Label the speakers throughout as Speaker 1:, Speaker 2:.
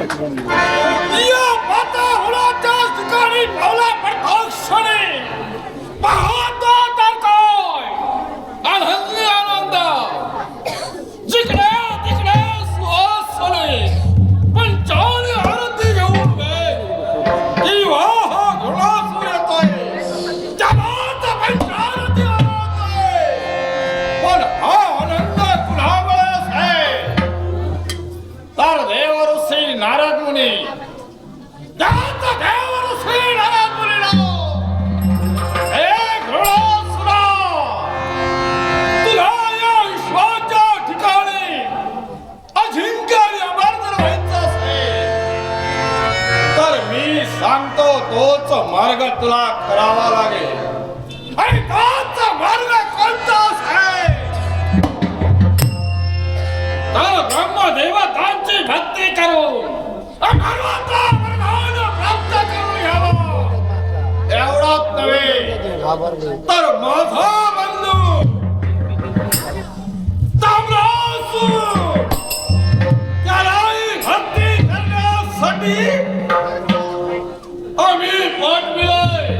Speaker 1: या पाता होण्याच्या ठिकाणी पावला पडतो क्षणी पाहतो तर काय आनंदी आनंद जिकडे तिकडे सुवासने पंचावनी आरती घेऊन किंवा हा घोडासूर येतोय जगात पंचारती होतोय पण हा आनंद कुणामुळेच आहे तर देवर श्री नारद मुनी त्याचा देवर श्री नारद मुनीला हे घोडासुरा तुला या विश्वाच्या ठिकाणी अजिंक्य आणि अमर जर व्हायचं असेल तर मी सांगतो तोच मार्ग तुला करावा लागेल आणि तोच मार्ग कोणताच आहे तर ब्रह्मदेवतांची भक्ती करून भगवंता वरदान प्राप्त करून घ्यावं एवढाच नव्हे तर माझा बंधू ताम्रासूर त्यालाही भक्ती करण्यासाठी आम्ही पाठविलंय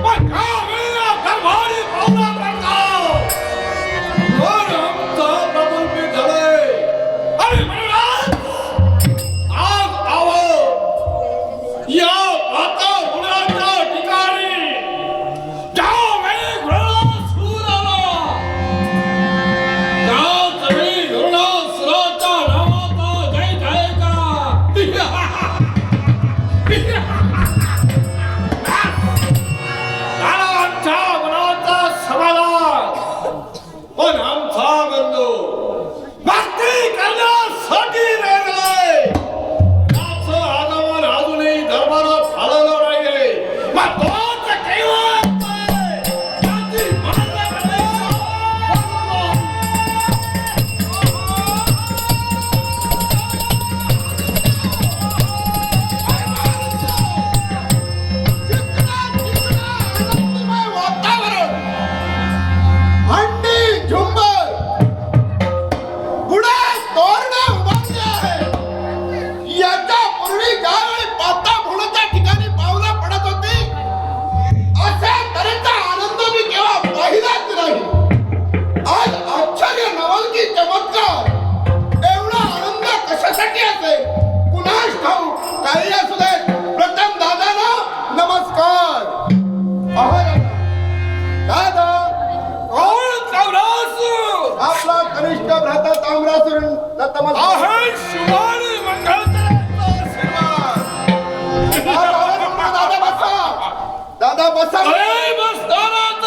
Speaker 1: पण आम्ही दरबारी पावला पडतो पण आमचा प्रबंध झालाय आणि महाराज आज आहो या पाता होण्याच्या ठिकाणी ज्यावेळी घोडासूर आला त्यावेळी घोडासुराच्या नावाचा जय जयकार झाला आमच्या मनाचा समाधान पण आमचा बंधू भक्ती करण्यासाठी वेगळे त्याचं आगमन अजूनही दरबारात झालेलं नाहीये मग तोच केव्हा त्याची मान्यता वातावरण हंडी झुंबर पुढे तोरणं उभारली आहे याच्या पूर्वी ज्यावेळी पाता भोण्याच्या ठिकाणी पावलं पडत होती अशा तऱ्हेचा आनंद मी केव्हा पाहिलाच नाही आज आश्चर्य नवल की चमत्कार एवढा आनंद कशासाठी असेल कुणास ठाऊक काही असू दे प्रथम दादाला नमस्कार दादा कोण ताम्रासूर आपला कनिष्ठ भ्राता ताम्रासूर आहे शुभानी दादा बसा दादा बसा बसतानाच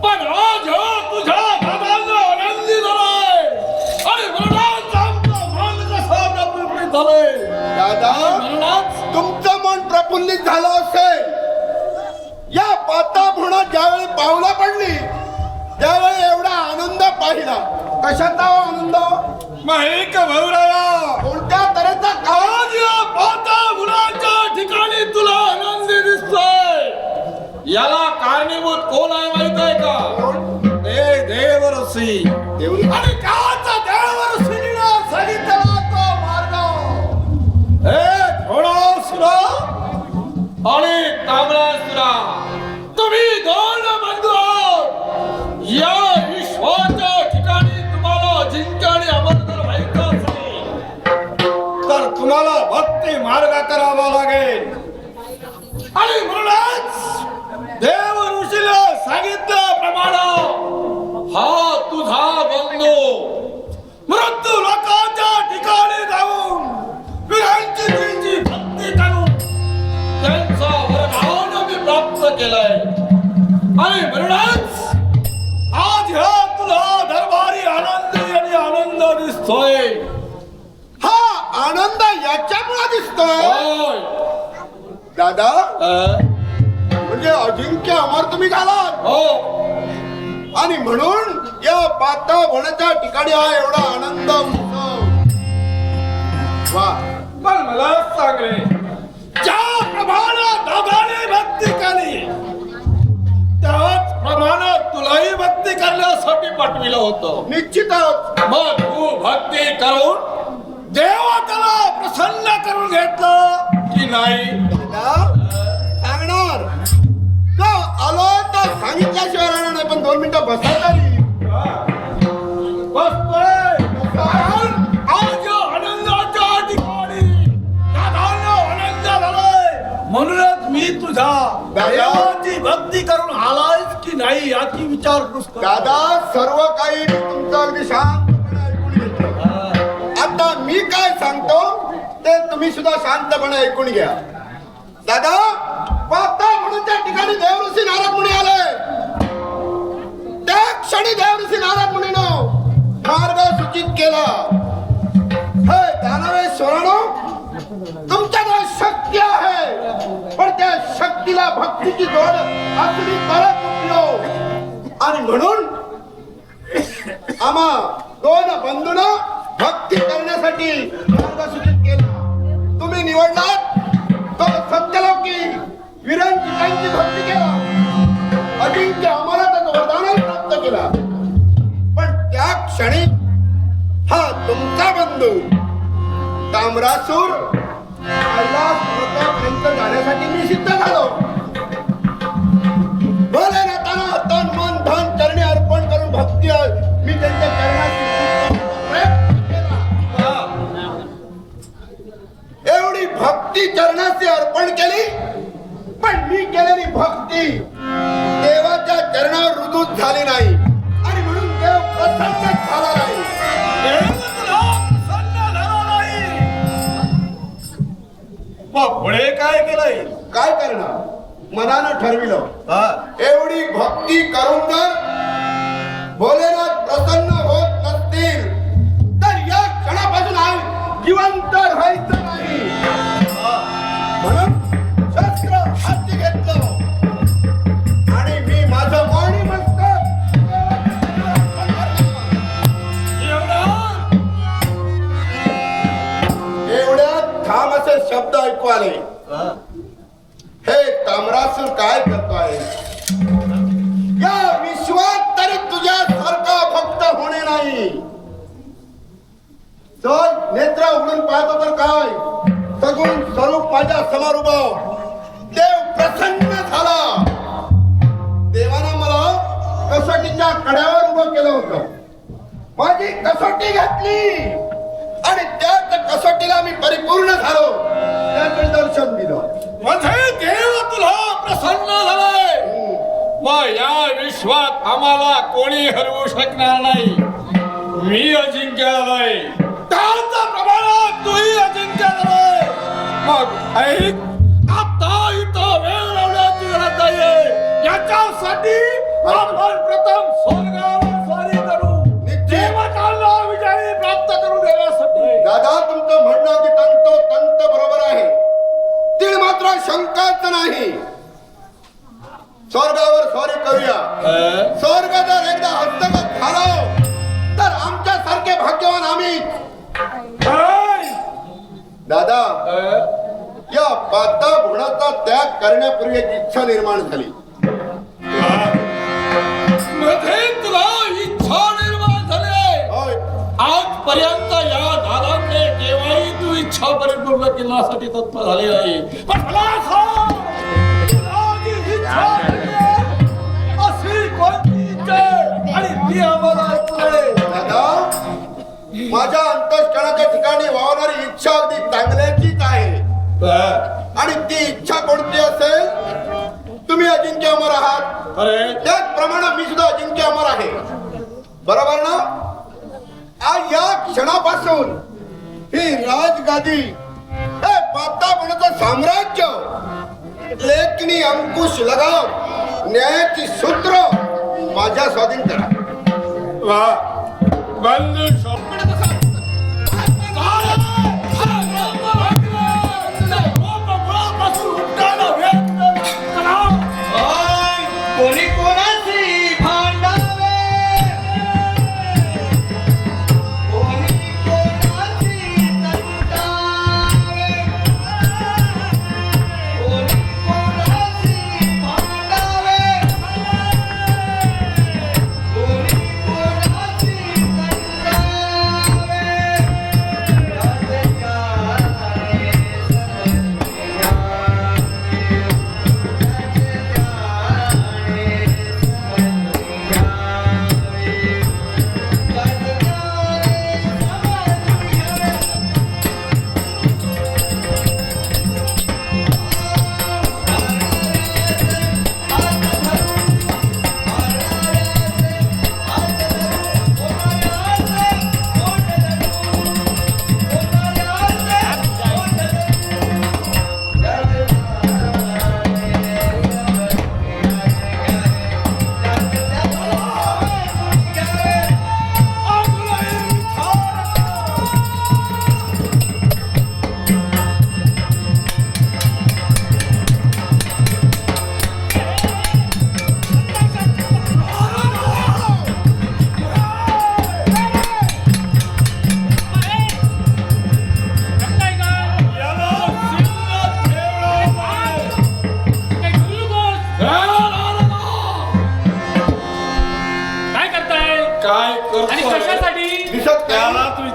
Speaker 1: पण आज तुझ्या दादाला आनंदी झालाय आणि मरणाचा आमचा मन कसा प्रफुल्लित झालाय दादा तुमचं मन प्रफुल्लित झालं असेल या पाता भुणा ज्यावेळी पावला पडली त्यावेळी एवढा आनंद पाहिला कशाचा आनंद माहिक भाऊराया कोणत्या तऱ्हेचा आज या पाता भुणाच्या ठिकाणी तुला आनंदी दिसतोय याला कारणीभूत कोण आहे माहित आहे का ते देवऋषी आणि काचा देवऋषीने सांगितला तो मार्ग हे घोडासुरा आणि ताम्रासुरा तुम्ही दोन बंधू आहात या विश्वाच्या ठिकाणी तुम्हाला अजिंक्य आणि अमर जर व्हायचं असेल तर तुम्हाला भक्ती मार्ग करावा लागेल आणि म्हणूनच देव ऋषीला सांगितल्याप्रमाणे हा तुझा बंधू मृत्यू लोकांच्या ठिकाणी जाऊन विरांची तुझी भक्ती करून त्यांचा वरदान मी प्राप्त केलाय आणि म्हणूनच आज ह्या तुला दरबारी आनंद आणि आनंद दिसतोय हा आनंद याच्यामुळे दिसतोय दादा म्हणजे अजिंक्य अमर तुम्ही झालात हो आणि म्हणून या पाता भोण्याच्या ठिकाणी हा एवढा आनंद उत्सव वा पण मला सांग रे
Speaker 2: ज्याप्रमाणे दादाने भक्ती केली त्याचप्रमाणे तुलाही भक्ती करण्यासाठी पाठविलं होतं.
Speaker 1: निश्चितच.
Speaker 2: मग तू भक्ती करून देवताला प्रसन्न करून घेतलं की नाही?
Speaker 1: सांगणार का आलो तर सांगितल्याशिवाय राहणार नाही. पण 2 मिनिटं बसा तरी.
Speaker 2: बसतोय. आज आनंदाच्या ठिकाणी दादाला आनंद झालाय म्हणूनच मी तुझ्या देवाची भक्ती करून आलायस की नाही याची विचारपूस करतो.
Speaker 1: दादा सर्व काही मी तुमचं अगदी शांतपणे ऐकून घेतलं. आता मी काय सांगतो ते तुम्ही सुद्धा शांतपणे ऐकून घ्या. दादा पाहता म्हणून त्या ठिकाणी देवऋषी नारद मुनी आले. त्या क्षणी देवऋषी नारद मुनीनं मार्ग सूचित केला. हे दानवेश्वरानो, तुमच्याकडे शक्ती आहे पण त्या शक्तीला भक्तीची जोड असली तरच उपयोग. आणि म्हणून आम्हा 2 बंधूंना भक्ती करण्यासाठी मार्ग सूचित केला. तुम्ही निवडलात तो सत्यलोकी वीरांची भक्ती केला. अजिंक्य आम्हाला त्याचं वरदान प्राप्त केला. पण त्या क्षणी हा तुमचा बंधू ताम्रासूर कैलास पर्वतापर्यंत जाण्यासाठी मी सिद्ध झालो. भोलेनाथांना तन मन धन चरणी अर्पण करून भक्ती मी त्यांच्या चरणात प्रयत्न केला. एवढी भक्ती चरणाची अर्पण केली. पण मी केलेली भक्ती देवाच्या चरणावर रुजूच झाली नाही. आणि म्हणून देव प्रसन्न झाला नाही.
Speaker 2: पुढे काय केलंय?
Speaker 1: काय करणार मनानं ठरविलं. एवढी भक्ती करून जर भोलेनाथ प्रसन्न होत नसतील तर या क्षणापासून जिवंत राहायचं नाही. म्हणून शस्त्र हाती घेतलं आणि मी माझं वाणी मस्तक एवढ्यात ठाम असे शब्द ऐकू आले. हे ताम्रासूर काय करतोय? या विश्वात तरी तुझ्यासारखा भक्त होणे नाही. चल नेत्र उघडून पाहतो तर काय सगुण स्वरूप माझ्या समोर उभं. देव प्रसन्न झाला. देवानं मला कसोटीच्या कड्यावर उभं केलं होतं. माझी कसोटी घातली आणि त्याच कसोटीला मी परिपूर्ण झालो. त्याकडे दर्शन दिलं.
Speaker 2: म्हणजे देव तुला प्रसन्न झालाय. मग या विश्वात आम्हाला कोणी हरवू शकणार नाही. मी अजिंक्य झालोय. त्याच्या प्रमाणात तूही अजिंक्य झालोय. मग ऐक, आता इथं वेळ लावण्याची गरज नाहीये. याच्यासाठी आपण प्रथम स्वर्गावर स्वारी करू. देवतांना विजयी प्राप्त करून देण्यासाठी.
Speaker 1: दादा तुमचं म्हणणं अगदी तंत बरोबर आहे. तीळ मात्र शंकाच नाही. स्वर्गावर स्वारी करूया. स्वर्ग जर एकदा हस्तगत झाला तर आमच्या सारखे भाग्यवान आम्ही. दादा या पाता भुवनाचा त्याग करण्यापूर्वी एक इच्छा निर्माण झाली.
Speaker 2: मध्ये तुला इच्छा निर्माण झाली. आजपर्यंत या दादाने केव्हाही तू इच्छा परिपूर्ण करण्यासाठी तत्पर झाले नाही. पण मला सांग, तुला जी इच्छा अशी कोणती इच्छा आणि ती आम्हाला ऐकून.
Speaker 1: दादा माझ्या अंतःकरणाच्या ठिकाणी वावणारी इच्छा अगदी चांगल्याचीच आहे. आणि ती इच्छा कोणती असेल? तुम्ही अजिंक्य अमर आहात. त्याचप्रमाणे मी सुद्धा अजिंक्य अमर आहे. बरोबर ना? आज या क्षणापासून ही राजगादी हे पाताळाचं साम्राज्य लेखनी अंकुश लगाव न्यायाची सूत्र माझ्या स्वाधीन करा.
Speaker 2: वा बंधू शोकड कसा
Speaker 3: कोणी कोणाची भांडावे, कोणी कोणाची तंटावे.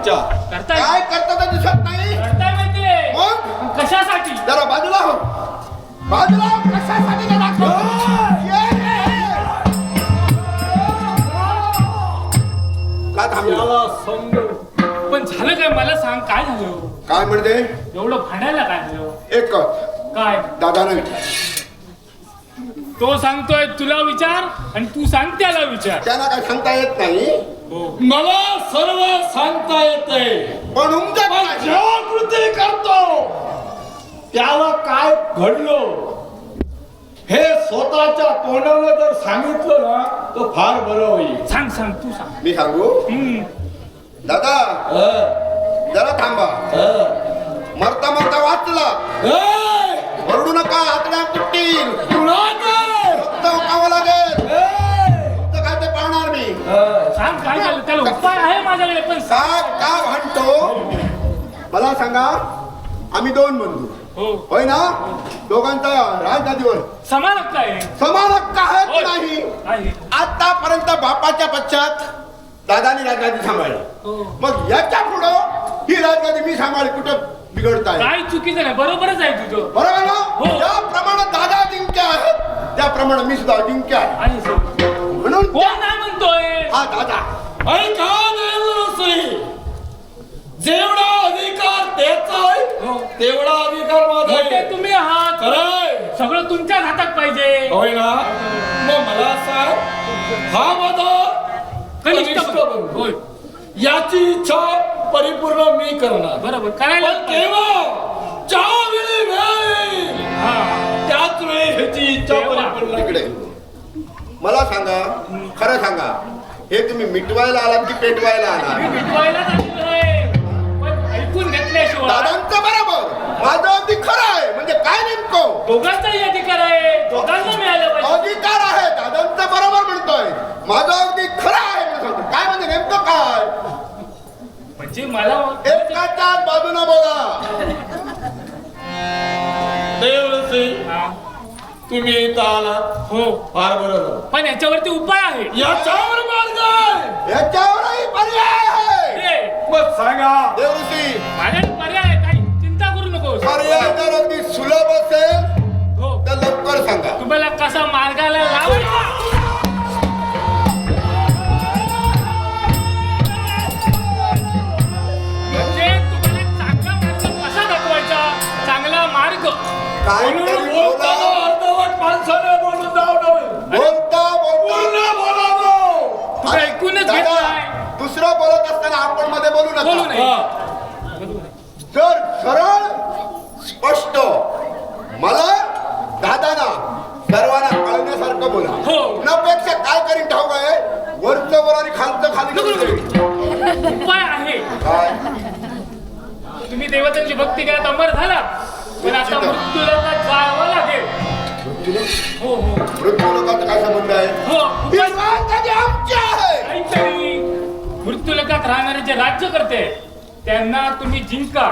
Speaker 2: विचार.
Speaker 4: करताय
Speaker 1: काय करता तर दिसत नाही.
Speaker 4: करताय माहितीये
Speaker 1: मग
Speaker 4: कशासाठी
Speaker 1: जरा बाजूला हो. बाजूला हो. कशासाठी ते दाखव. ये रे. का थांबला?
Speaker 2: त्याला समजू.
Speaker 4: पण झालं काय मला सांग काय झालं
Speaker 1: काय म्हणते?
Speaker 4: एवढं भांडायला काय झालं
Speaker 1: एकच
Speaker 4: काय
Speaker 1: दादाला विचार.
Speaker 4: तो सांगतोय तुला विचार आणि तू सांग त्याला विचार
Speaker 1: त्यांना काय सांगता येत नाही.
Speaker 2: मला सर्व सांगता येते.
Speaker 1: पण उमजत
Speaker 2: पण
Speaker 1: नाही.
Speaker 2: जेव्हा कृती करतो त्याला काय घडलो हे स्वतःच्या तोंडाने जर सांगितलं ना तर फार बरं होईल.
Speaker 4: सांग सांग तू सांग
Speaker 1: मी सांगू दादा जरा थांबा. मरता मरता वाचला. ओरडू नका. हातड्या तुटतील. रक्त ओकावं लागेल. तुमचं काय ते पाहणार मी.
Speaker 4: सांग काय झालं त्याला उपाय आहे माझ्याकडे पण सांग.
Speaker 1: का म्हणतो मला सांगा. आम्ही दोन बंधू
Speaker 4: हो
Speaker 1: होय ना. दोघांचा राजगादीवर
Speaker 4: समान हक्क आहे
Speaker 1: समान हक्क आहे की
Speaker 4: होय.
Speaker 1: नाही.
Speaker 4: आहे.
Speaker 1: आतापर्यंत बापाच्या पश्चात दादानी राजगादी सांभाळली.
Speaker 4: हो.
Speaker 1: मग याच्या पुढं ही राजगादी मी सांभाळली. कुठं बिघडताय?
Speaker 4: काय चुकीचं नाही बरोबरच आहे तुझं
Speaker 1: बरोबर ना.
Speaker 4: हो.
Speaker 1: ज्याप्रमाणे दादा जिंक्या आहेत त्याप्रमाणे मी सुद्धा जिंक्या आहे.
Speaker 4: आहे सर.
Speaker 1: म्हणून
Speaker 4: कोण नाही म्हणतोय
Speaker 1: हा दादा
Speaker 2: ऐका देवऋषी, जेवढा अधिकार त्याचा आहे
Speaker 4: हो.
Speaker 2: तेवढा अधिकार माझा
Speaker 4: मोठे
Speaker 2: आहे.
Speaker 4: तुम्ही आहात
Speaker 2: खरंय.
Speaker 4: सगळं तुमच्याच हातात पाहिजे
Speaker 2: होय ना. मग मला सांग हा माझा
Speaker 4: कनिष्ठ
Speaker 2: कनिष्ठ
Speaker 4: बंधू.
Speaker 2: बंधू.
Speaker 4: होय
Speaker 2: याची इच्छा परिपूर्ण मी करणार.
Speaker 4: बरोबर करायला
Speaker 2: पण तेव्हा ज्यावेळी वेळ येईल,
Speaker 4: हा
Speaker 2: त्याच वेळी ह्याची इच्छा
Speaker 4: तेव्हा.
Speaker 2: परिपूर्ण
Speaker 1: इकडे मला सांगा. खरं सांगा. हे तुम्ही मिटवायला आलात की पेटवायला आलात?
Speaker 4: मी मिटवायला सांगितलंय पण ऐकून घेतल्याशिवाय
Speaker 1: दादांचं बरोबर. माझं अगदी खरं आहे. म्हणजे काय नेमकं
Speaker 4: दोघांचाही अधिकार आहे दोघांना मिळालं पाहिजे
Speaker 1: अधिकार आहे. दादांचं बरोबर म्हणतोय. माझं अगदी खरं आहे म्हणून सांगतो. काय म्हणजे नेमकं काय?
Speaker 4: म्हणजे मला
Speaker 1: एकाच्याच बाजूने बोला.
Speaker 2: देवऋषी,
Speaker 4: हा,
Speaker 2: तुम्ही इथं आलात
Speaker 4: हो
Speaker 2: फार बरं झालं.
Speaker 4: पण याच्यावरती उपाय आहे
Speaker 2: याच्यावर मार्ग आहे.
Speaker 1: याच्यावरही पर्याय आहे.
Speaker 4: ए,
Speaker 2: मग सांगा.
Speaker 1: देवऋषी
Speaker 4: माझ्याकडे पर्याय आहे काही चिंता करू नकोस
Speaker 1: पर्याय जर अगदी सुलभ असेल
Speaker 4: हो
Speaker 1: तर लवकर सांगा.
Speaker 4: तुम्हाला कसा मार्गाला लावायचा म्हणजे तुम्हाला चांगला मार्ग कसा दाखवायचा चांगला मार्ग
Speaker 1: काहीतरी
Speaker 2: म्हणून बोलताना
Speaker 1: बोला.
Speaker 2: अर्धवट माणसाने बोलून जाऊ नये.
Speaker 1: बोलता बोलता
Speaker 2: पूर्ण बोलावं.
Speaker 4: तुम्ही ऐकूनच घेत
Speaker 1: दादा,
Speaker 4: नाही
Speaker 1: दुसरं बोलत असताना आपण मध्ये बोलू
Speaker 4: बोलू
Speaker 1: नका.
Speaker 4: नये
Speaker 2: हा.
Speaker 1: जर सरळ स्पष्ट मला दादाना सर्वांना कळण्यासारखं बोला.
Speaker 4: हो.
Speaker 1: नपेक्षा काय करीन ठाऊक आहे. वरचं वर आणि खालचं खाली
Speaker 4: नको,
Speaker 1: करून
Speaker 4: नको.
Speaker 1: देईन.
Speaker 4: उपाय आहे
Speaker 1: काय?
Speaker 4: तुम्ही देवतांची भक्ती करत अमर झाला पण आता मृत्यूला जावं लागेल हो हो
Speaker 1: मृत्यू लोकांचा काय संबंध आहे?
Speaker 4: हो
Speaker 1: ही
Speaker 4: उपाय
Speaker 1: राजधानी आमची आहे.
Speaker 4: काहीतरी मृत्यूलोकात राहणारे जे राज्य करते त्यांना तुम्ही जिंका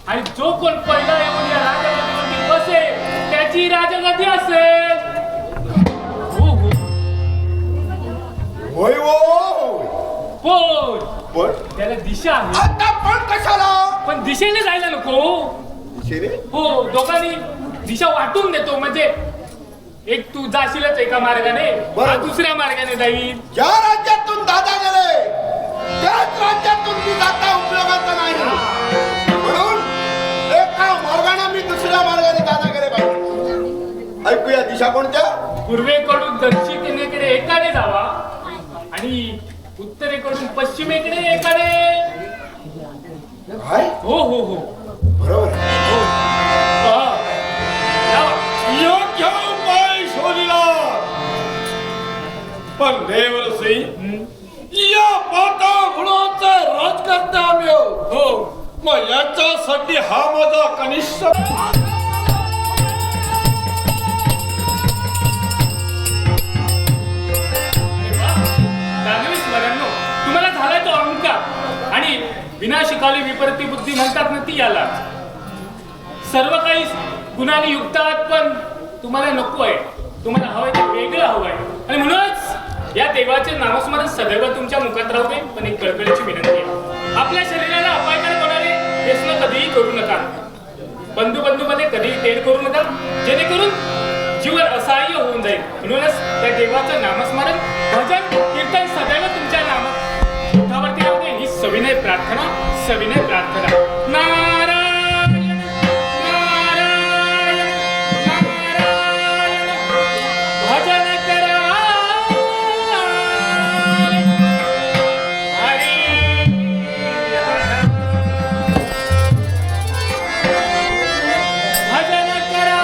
Speaker 4: आणि जो कोण पहिला येऊन या राजगादीवरती बसेल त्याची राजगादी असेल हो हो
Speaker 1: होय हो.
Speaker 4: पण
Speaker 1: पण
Speaker 4: त्याला दिशा आहे
Speaker 1: आता पण कशाला?
Speaker 4: पण दिशेने जायला नको
Speaker 1: शेरे?
Speaker 4: हो दोघांनी दिशा वाटून देतो म्हणजे एक तू जाशीलच एका मार्गाने
Speaker 1: बरं.
Speaker 4: हा दुसऱ्या मार्गाने जाईल
Speaker 1: ज्या राज्यातून दादा गेले त्याच राज्यातून मी जाता उपयोगाचा नाही. म्हणून एका मार्गाने मी दुसऱ्या मार्गाने दादा गेले पाहिजे. ऐकूया दिशा कोणत्या?
Speaker 4: पूर्वेकडून दक्षिणेकडे एकाने जावा आणि उत्तरेकडून पश्चिमेकडे एकाने
Speaker 1: काय?
Speaker 4: हो हो हो
Speaker 1: बरोबर आहे.
Speaker 4: हो हा. जावा.
Speaker 2: योग्य उपाय शोधला. पण देवऋषी, या पाटा गुणाचा राजकर्ता आम्ही आहोत.
Speaker 4: हो
Speaker 2: मग याच्यासाठी हा माझा कनिष्ठ
Speaker 4: दानवेश्वरांनो तुम्हाला झालाय तो अहंकार आणि विनाशिकाली विपरीत बुद्धी म्हणतात ना ती याला सर्व काही गुणांनी युक्त आहात पण तुम्हाला नको आहे तुम्हाला हवंय ते वेगळं हवंय आणि म्हणूनच या देवाचे नामस्मरण सदैव तुमच्या मुखात राहू दे पण एक कळकळीची विनंती आहे आपल्या शरीराला अपायकारक होणारे व्यसन कधीही करू नका. बंधू मध्ये कधीही तेढ करू नका, जेणेकरून जीवन असहाय्य होऊन जाईल. म्हणूनच त्या देवाचं नामस्मरण, भजन, कीर्तन सदैव तुमच्या नामावरती राहू दे. ही सविनय प्रार्थना, सविनय प्रार्थना. नारायण नारायण नारायण भजन करा हरी भजन करा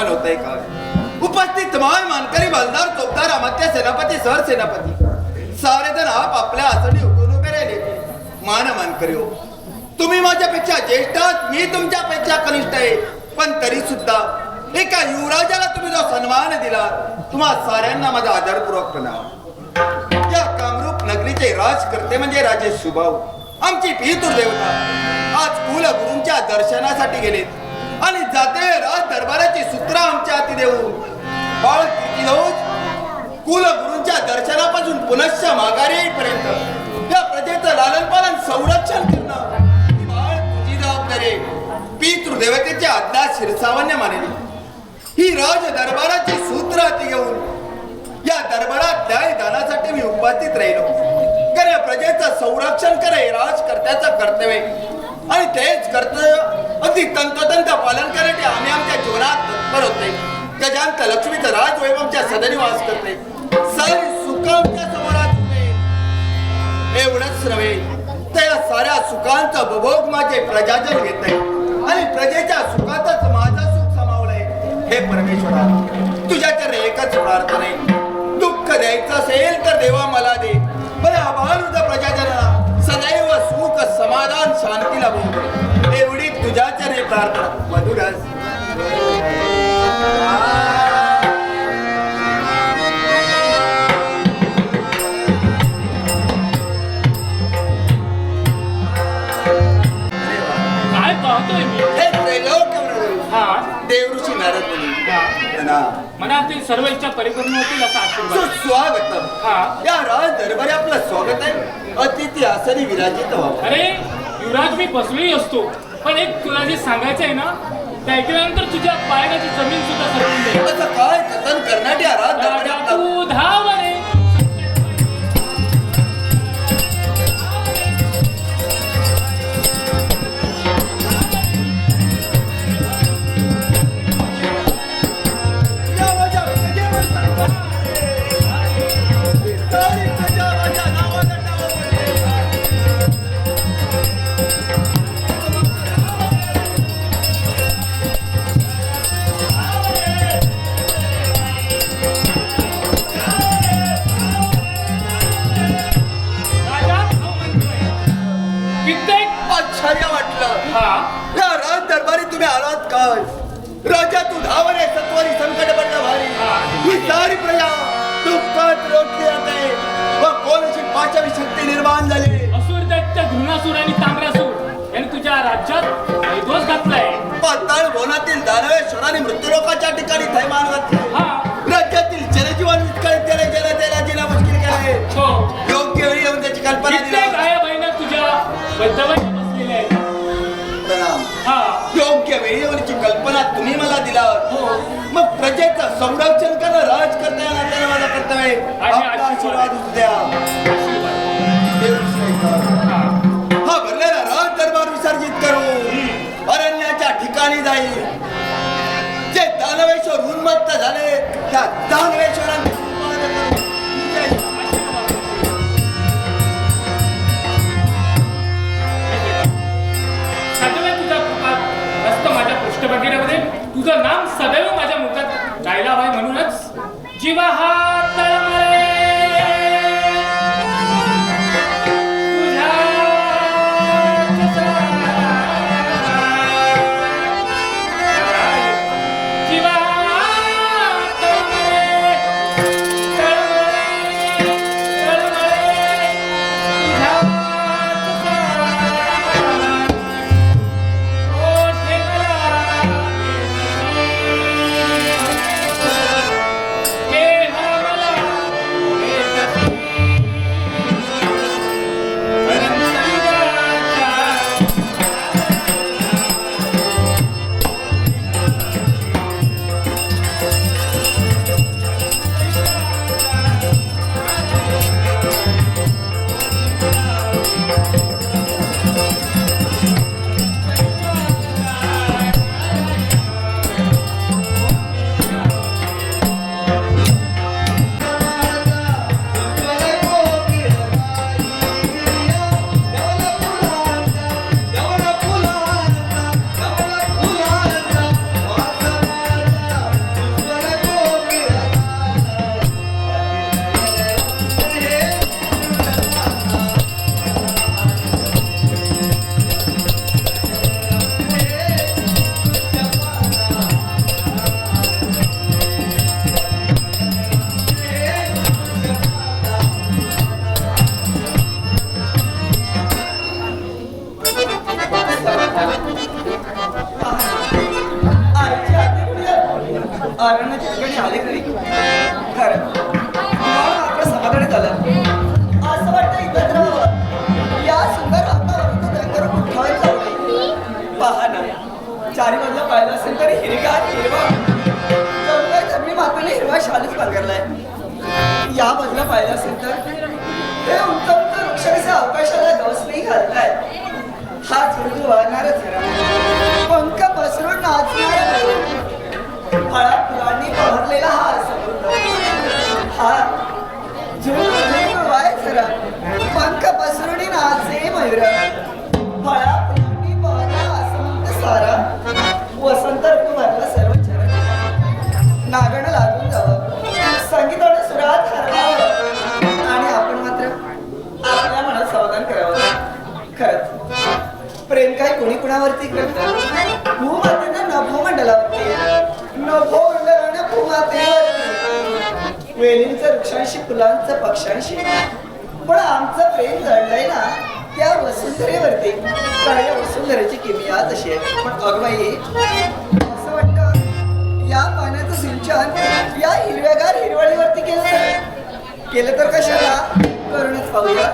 Speaker 3: होतंय का? उपस्थित तमाम मानकरी बलदार चोपदार अमात्य सेनापती सर सेनापती सारे जण आपल्या आसनी उठून उभे राहिले. मान मानकरी हो, तुम्ही माझ्यापेक्षा ज्येष्ठ आहात, मी तुमच्यापेक्षा कनिष्ठ आहे, पण तरी सुद्धा एका युवराजाला तुम्ही जो सन्मान दिला, तुम्हा साऱ्यांना माझा आदरपूर्वक प्रणाम. या कामरूप नगरीचे राजकर्ते म्हणजे राजे शुभाऊ, आमची पितृ देवता आज कुलगुरूंच्या दर्शनासाठी गेलेत आणि जाते राज दरबाराची सूत्र आमच्या हाती देऊन बाळ कीर्तिध्वज कुलगुरूंच्या दर्शनापासून पुनश्च माघारी येईपर्यंत या प्रजेचं लालन पालन संरक्षण करणं ही बाळ तुझी जबाबदारी. पितृ देवतेची आज्ञा शिरसावन्य मानली. ही राज दरबाराची सूत्र हाती घेऊन या दरबारात न्यायदानासाठी मी उपस्थित राहिलो. कारण प्रजेचं संरक्षण करे राजकर्त्याचं कर्तव्य आणि तेच कर्तव्य अगदी तंतोतंत पालन करण्यासाठी आम्ही आमच्या जीवनात तत्पर होते. गजांत लक्ष्मीचं राजवैभवच्या सदनी वास करते. सारी सुख आमच्या समोरात होते. एवढंच नव्हे तर या साऱ्या सुखांचा उपभोग माझे प्रजाजन घेत आहे आणि प्रजेच्या सुखातच माझं सुख समावलंय. हे परमेश्वरा, तुझ्या तर एकच प्रार्थना आहे, दुःख द्यायचं असेल तर देवा मला दे, पण आभारुद प्रजाजनाला सदैव सुख समाधान शांती लाभो, एवढी तुझ्या चरणी प्रार्थना. मधुराज
Speaker 4: काय पाहतोय मी?
Speaker 3: हे त्रैलोक्य
Speaker 4: हा
Speaker 3: देवऋषी नारद मुनी
Speaker 4: मनातील सर्व इच्छा परिपूर्ण होतील असा आशीर्वाद.
Speaker 3: सुस्वागतम.
Speaker 4: हा.
Speaker 3: या राज दरबारी आपलं स्वागत आहे. अतिथी आसनी विराजित व्हावं.
Speaker 4: अरे युवराज, मी बसलोही असतो, पण एक तुला जे सांगायचं आहे ना, ते ऐकल्यानंतर तुझ्या पायाची जमीन सुद्धा सरकून जाईल.
Speaker 3: असं काय कथन करण्यात या राज दरबारी आपला
Speaker 4: तू धाव रे.
Speaker 3: महाराज राजा तू धावरे सत्वारी संकट पडलं भारी ही सारी प्रजा दुःखात रोखली जाते व कोणाची पाचवी शक्ती निर्माण झाली.
Speaker 4: असुर दैत्य घृणासूर आणि ताम्रासूर यांनी तुझ्या राज्यात दोष घातलाय.
Speaker 3: पाताळ वनातील दानवेश्वराने मृत्यूलोकाच्या ठिकाणी थैमान घातले.
Speaker 4: हा
Speaker 3: राज्यातील जनजीवन विस्कळीत केले जनतेला जिना मुश्किल केले.
Speaker 4: हो
Speaker 3: योग्य वेळी येऊन त्याची कल्पना
Speaker 4: कित्येक
Speaker 3: दिली.
Speaker 4: आया बहिणी तुझ्या वैद्यवानी बसलेल्या आहेत.
Speaker 3: प्रणाम.
Speaker 4: हा
Speaker 3: योग्य वेळी येऊनची कल्पना तुम्ही मला दिला.
Speaker 4: हो
Speaker 3: मग प्रजेचं संरक्षण करणं राजकर्त्या नात्याने माझं कर्तव्य आहे. आपला आशीर्वाद होऊ द्या.
Speaker 4: हा.
Speaker 3: हा भरलेला राज दरबार विसर्जित करू अरण्याच्या ठिकाणी जाईल. जे दानवेश्वर उन्मत्त झाले त्या दानवेश्वरांचे
Speaker 4: सदैव तुझा कृपा असतं माझ्या पृष्ठभागीमध्ये. तुझं नाम सदैव माझ्या मुखात गायला हवंय. म्हणूनच जीवा हा तळमळे तुझ्या जीवा तळमळे तळमळे तळमळे तुझ्या
Speaker 3: अरण्याच्या ठिकाणी आले खरी खरं मात्र समाधानी झालं. असं वाटतं एकत्र व्हावं. या सुंदर वातावरणात रंगारून उठावायला जाऊ. पहा ना चारी बाजूला पाहिलं असेल तरी हिरगार हिरवा जवळ धरणी मातेने हिरवा शालच पांघरलाय. या बाजूला पाहिलं असेल तर ते उंच उंच वृक्ष कसे आकाशाला गवसणी घालताय. हा झुळझुळ वाहणारा झरा पंख पसरून नाचणारा फळा फुलांनी बहरलेला हा समुद्र हा झुळझुळ वाय झरा पंख पसरून नाचे मयूर फळा फुलांनी बहरला असमंत सारा वसंत ऋतू भरला सर्व चरण नागण लागून जावं संगीताने सुरात हरवावं आणि आपण मात्र आपल्या मनात समाधान करावं. खरंच प्रेम काय कोणी कुणावरती करतात. भूमातेनं नभोमंडलावरती नभोमंडलानं भूमातेवरती वेलींचं वृक्षांशी फुलांचं पक्ष्यांशी पण आमचं प्रेम जळलंय ना त्या वसुंधरेवरती. कारण या वसुंधरेची किमया तशी आहे. पण अगबाई असं वाटतं या पाण्याचं सिंचन या हिरव्यागार हिरवळीवरती केलं तर कशाला करूनच पाहूया.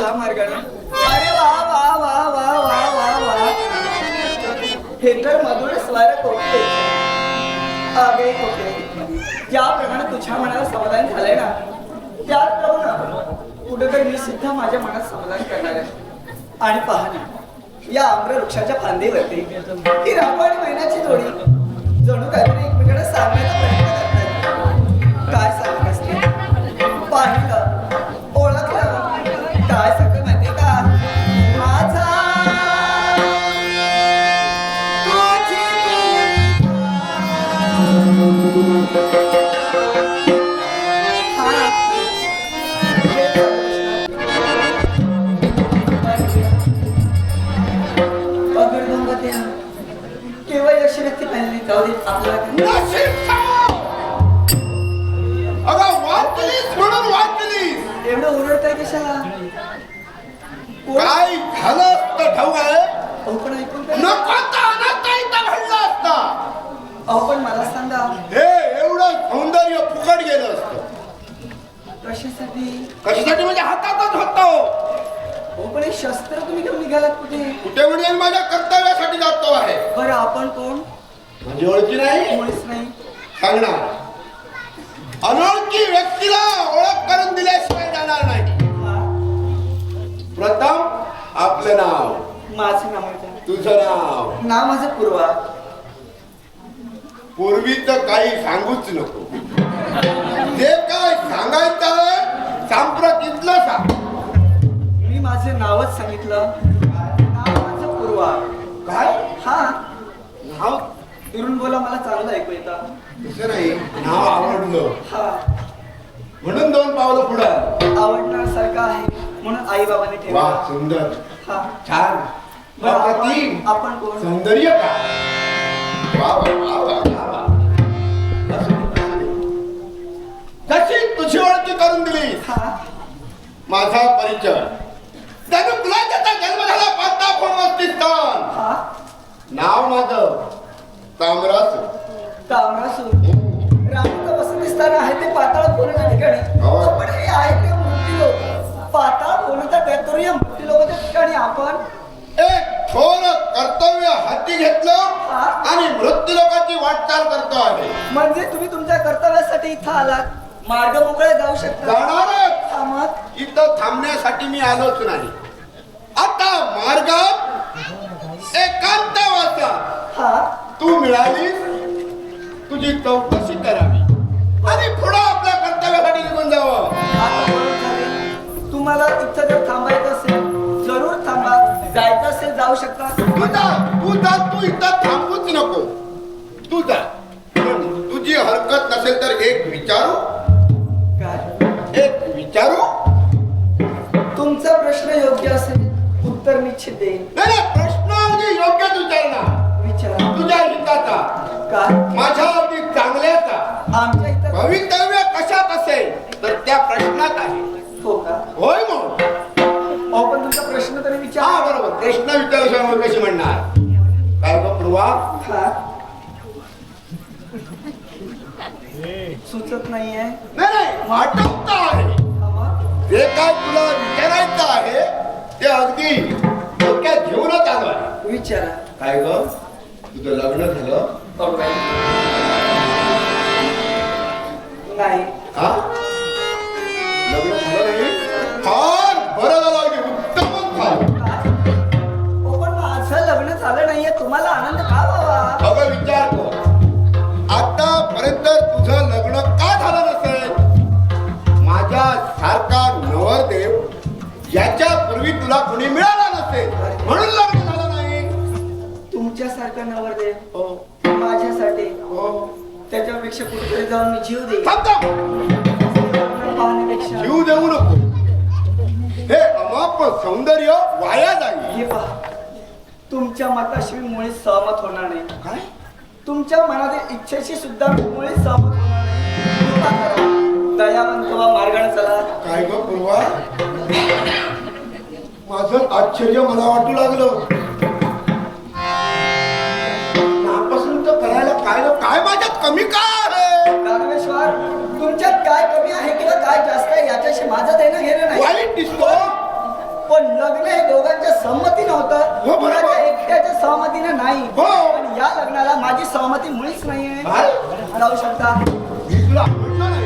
Speaker 3: हा मार्गाने. अरे वा वा वा वा वा वा वा, हे तर मधुर स्वर कोकिळे. अगे कोकिळे, ज्याप्रमाणे तुझ्या मनाला समाधान झालंय ना, त्याप्रमाणे कुठेतरी मी सुद्धा माझ्या मनात समाधान करणार आहे. आणि पहा ना, या आम्र वृक्षाच्या फांदीवरती ही राहू आणि महिन्याची जोडी जणू काहीतरी एकमेकांना सांगण्याचा प्रयत्न करतात. काय सांगत असते? पाहिलं, ओळखलं, काय सांगत माहितीये का? माझा केवळ यश व्यक्ती पाहिली जाऊ दे आपल्याला.
Speaker 1: नशीब खराब. अगं वाचलीस म्हणून वाचलीस.
Speaker 3: एवढं ओरडताय कशाला?
Speaker 1: काय झालं असतं ठाऊक आहे?
Speaker 3: अहो पण ऐकून तर
Speaker 1: नको तर अनंत इथं घडलं असतं.
Speaker 3: अहो पण मला सांगा,
Speaker 1: हे एवढं सौंदर्य फुकट गेलं असतं.
Speaker 3: कशासाठी?
Speaker 1: कशासाठी म्हणजे हातातच होतो.
Speaker 3: अहो पण हे शस्त्र तुम्ही घेऊन निघालात कुठे?
Speaker 1: कुठे म्हणजे माझ्या कर्तव्यासाठी जातो आहे.
Speaker 3: बरं आपण कोण?
Speaker 1: म्हणजे ओळखी नाही
Speaker 3: मुळीच नाही.
Speaker 1: सांगणार. अनोळखी व्यक्तीला ओळख करून दिल्याशिवाय जाणार नाही.
Speaker 3: हा,
Speaker 1: प्रथम आपलं नाव,
Speaker 3: माझं नाव आहे.
Speaker 1: तुझं नाव.
Speaker 3: नाव माझं पूर्वा.
Speaker 1: पूर्वीचं काही सांगूच नको. जे काय सांगायचं आहे सांप्रतितलं सांग.
Speaker 3: मी माझं नावच सांगितलं. नाव माझं पूर्वा.
Speaker 1: काय
Speaker 3: हा,
Speaker 1: नाव?
Speaker 3: दुरून बोला, मला चांगलं ऐकू येतं.
Speaker 1: तसं नाही, नाव आवडलं
Speaker 3: हा,
Speaker 1: म्हणून 2 पावलं पुढं.
Speaker 3: आवडणार सारखं आहे म्हणून आई बाबांनी
Speaker 1: वा,
Speaker 3: ठेवलं.
Speaker 1: सुंदर,
Speaker 3: हा,
Speaker 1: छान,
Speaker 3: बरं
Speaker 1: अप्रतिम.
Speaker 3: आपण कोण?
Speaker 1: सौंदर्य का? वा वा वा वा वा. असू दे, असू दे. जशी तुझी ओळखी करून दिली.
Speaker 3: हा,
Speaker 1: माझा परिचय. त्यानं तुला त्याचा जन्म झाला पाताळपूर.
Speaker 3: हा,
Speaker 1: नाव माझं तामरासू.
Speaker 3: तामरासूर. रामचं वसतिस्थान आहे ते पाताळ कोणाच्या ठिकाणी.
Speaker 1: हो.
Speaker 3: आपण हे आहे ते मृत्यू लोक. पाताळ कोणाचा तर या मृत्यू लोकांच्या ठिकाणी आपण
Speaker 1: एक थोर कर्तव्य हाती घेतलं आणि मृत्यू लोकांची वाटचाल करतो आहे.
Speaker 3: म्हणजे तुम्ही तुमच्या कर्तव्यासाठी इथं आलात. मार्ग मोकळे जाऊ शकता.
Speaker 1: जाणारच.
Speaker 3: हा, मग
Speaker 1: इथं थांबण्यासाठी मी आलोच नाही. आता मार्गात एकांतवासा
Speaker 3: हा,
Speaker 1: तू मिळालीस, तुझी चौकशी करावी आणि पुढे आपल्या कर्तव्यासाठी निघून जावं.
Speaker 3: आता बरोबर झाले. तुम्हाला इथं जर थांबायचं असेल जरूर थांबा. जायचं असेल जाऊ शकता.
Speaker 1: तू इथं थांबूच नको. तू जा. पण तुझी हरकत नसेल तर एक विचारू.
Speaker 3: काय?
Speaker 1: एक विचारू.
Speaker 3: तुमचा प्रश्न योग्य असेल उत्तर निश्चित देईन.
Speaker 1: नाही, प्रश्न अगदी योग्यच विचारणार.
Speaker 3: विचारा.
Speaker 1: तुझ्या हिताचा,
Speaker 3: काय?
Speaker 1: माझ्या अगदी चांगल्याचा.
Speaker 3: आमच्या इथं
Speaker 1: भवितव्य कशात असेल तर त्या प्रश्नात आहे.
Speaker 3: हो का?
Speaker 1: होय मग.
Speaker 3: अहो पण तुमचा प्रश्न तरी
Speaker 1: हा
Speaker 3: विचारा.
Speaker 1: बरोबर. प्रश्न विचारल्याशिवाय मग कशी म्हणणार? काय गं पूर्वा?
Speaker 3: हा, सुचत नाहीये.
Speaker 1: नाही, वाटत आहे.
Speaker 3: हा, मग?
Speaker 1: जे काय तुला विचारायचं आहे ते अगदी डोक्यात घेऊनच आलो आहे.
Speaker 3: विचारा.
Speaker 1: काय ग, तुझं लग्न झालं?
Speaker 3: नाही.
Speaker 1: हा, लग्न झालं नाही? फार बरं झालं, अगदी उत्तमच झालं.
Speaker 3: हो पण माझं लग्न झालं नाहीये, तुम्हाला आनंद का व्हावा?
Speaker 1: अगं विचार कर, आतापर्यंत तुझं लग्न का झालं नसेल? माझ्या सारखा नवरदेव याच्यापूर्वी तुला कोणी मिळाला नसेल म्हणून लग्न झालं नाही.
Speaker 3: तुमच्यासारखा नवरदेव
Speaker 1: हो
Speaker 3: माझ्यासाठी
Speaker 1: हो.
Speaker 3: त्याच्यापेक्षा कुठेतरी जाऊन मी जीव देईन.
Speaker 1: थांब थांब.
Speaker 3: पाहण्यापेक्षा
Speaker 1: जीव देऊ नको. हे अमाप सौंदर्य वाया जाईल.
Speaker 3: हे पहा, तुमच्या मताशी मी मुळीच सहमत होणार नाही.
Speaker 1: काय?
Speaker 3: तुमच्या मनातील इच्छेशी सुद्धा मी मुळीच सहमत होणार नाही. कृपा करा, दयावंत वा मार्गाने चला.
Speaker 1: काय ग पूर्वा, माझं आश्चर्य मला वाटू लागलं. नापासून तर करायला काय माझ्यात कमी काय आहे?
Speaker 3: दानवेश्वर, तुमच्यात काय कमी आहे किंवा काय जास्त आहे याच्याशी माझं देणं घेणं नाही.
Speaker 1: वाईट दिसतो.
Speaker 5: पण लग्न हे दोघांच्या सहमतीनं
Speaker 1: हो,
Speaker 5: होतं,
Speaker 1: बरोबर.
Speaker 5: माझ्या एकट्याच्या सहमतीनं नाही.
Speaker 1: हो.
Speaker 5: पण या लग्नाला माझी सहमती मुळीच
Speaker 1: काय?
Speaker 5: नाहीये. राहू शकता.
Speaker 1: मी तुला आवडलं नाही?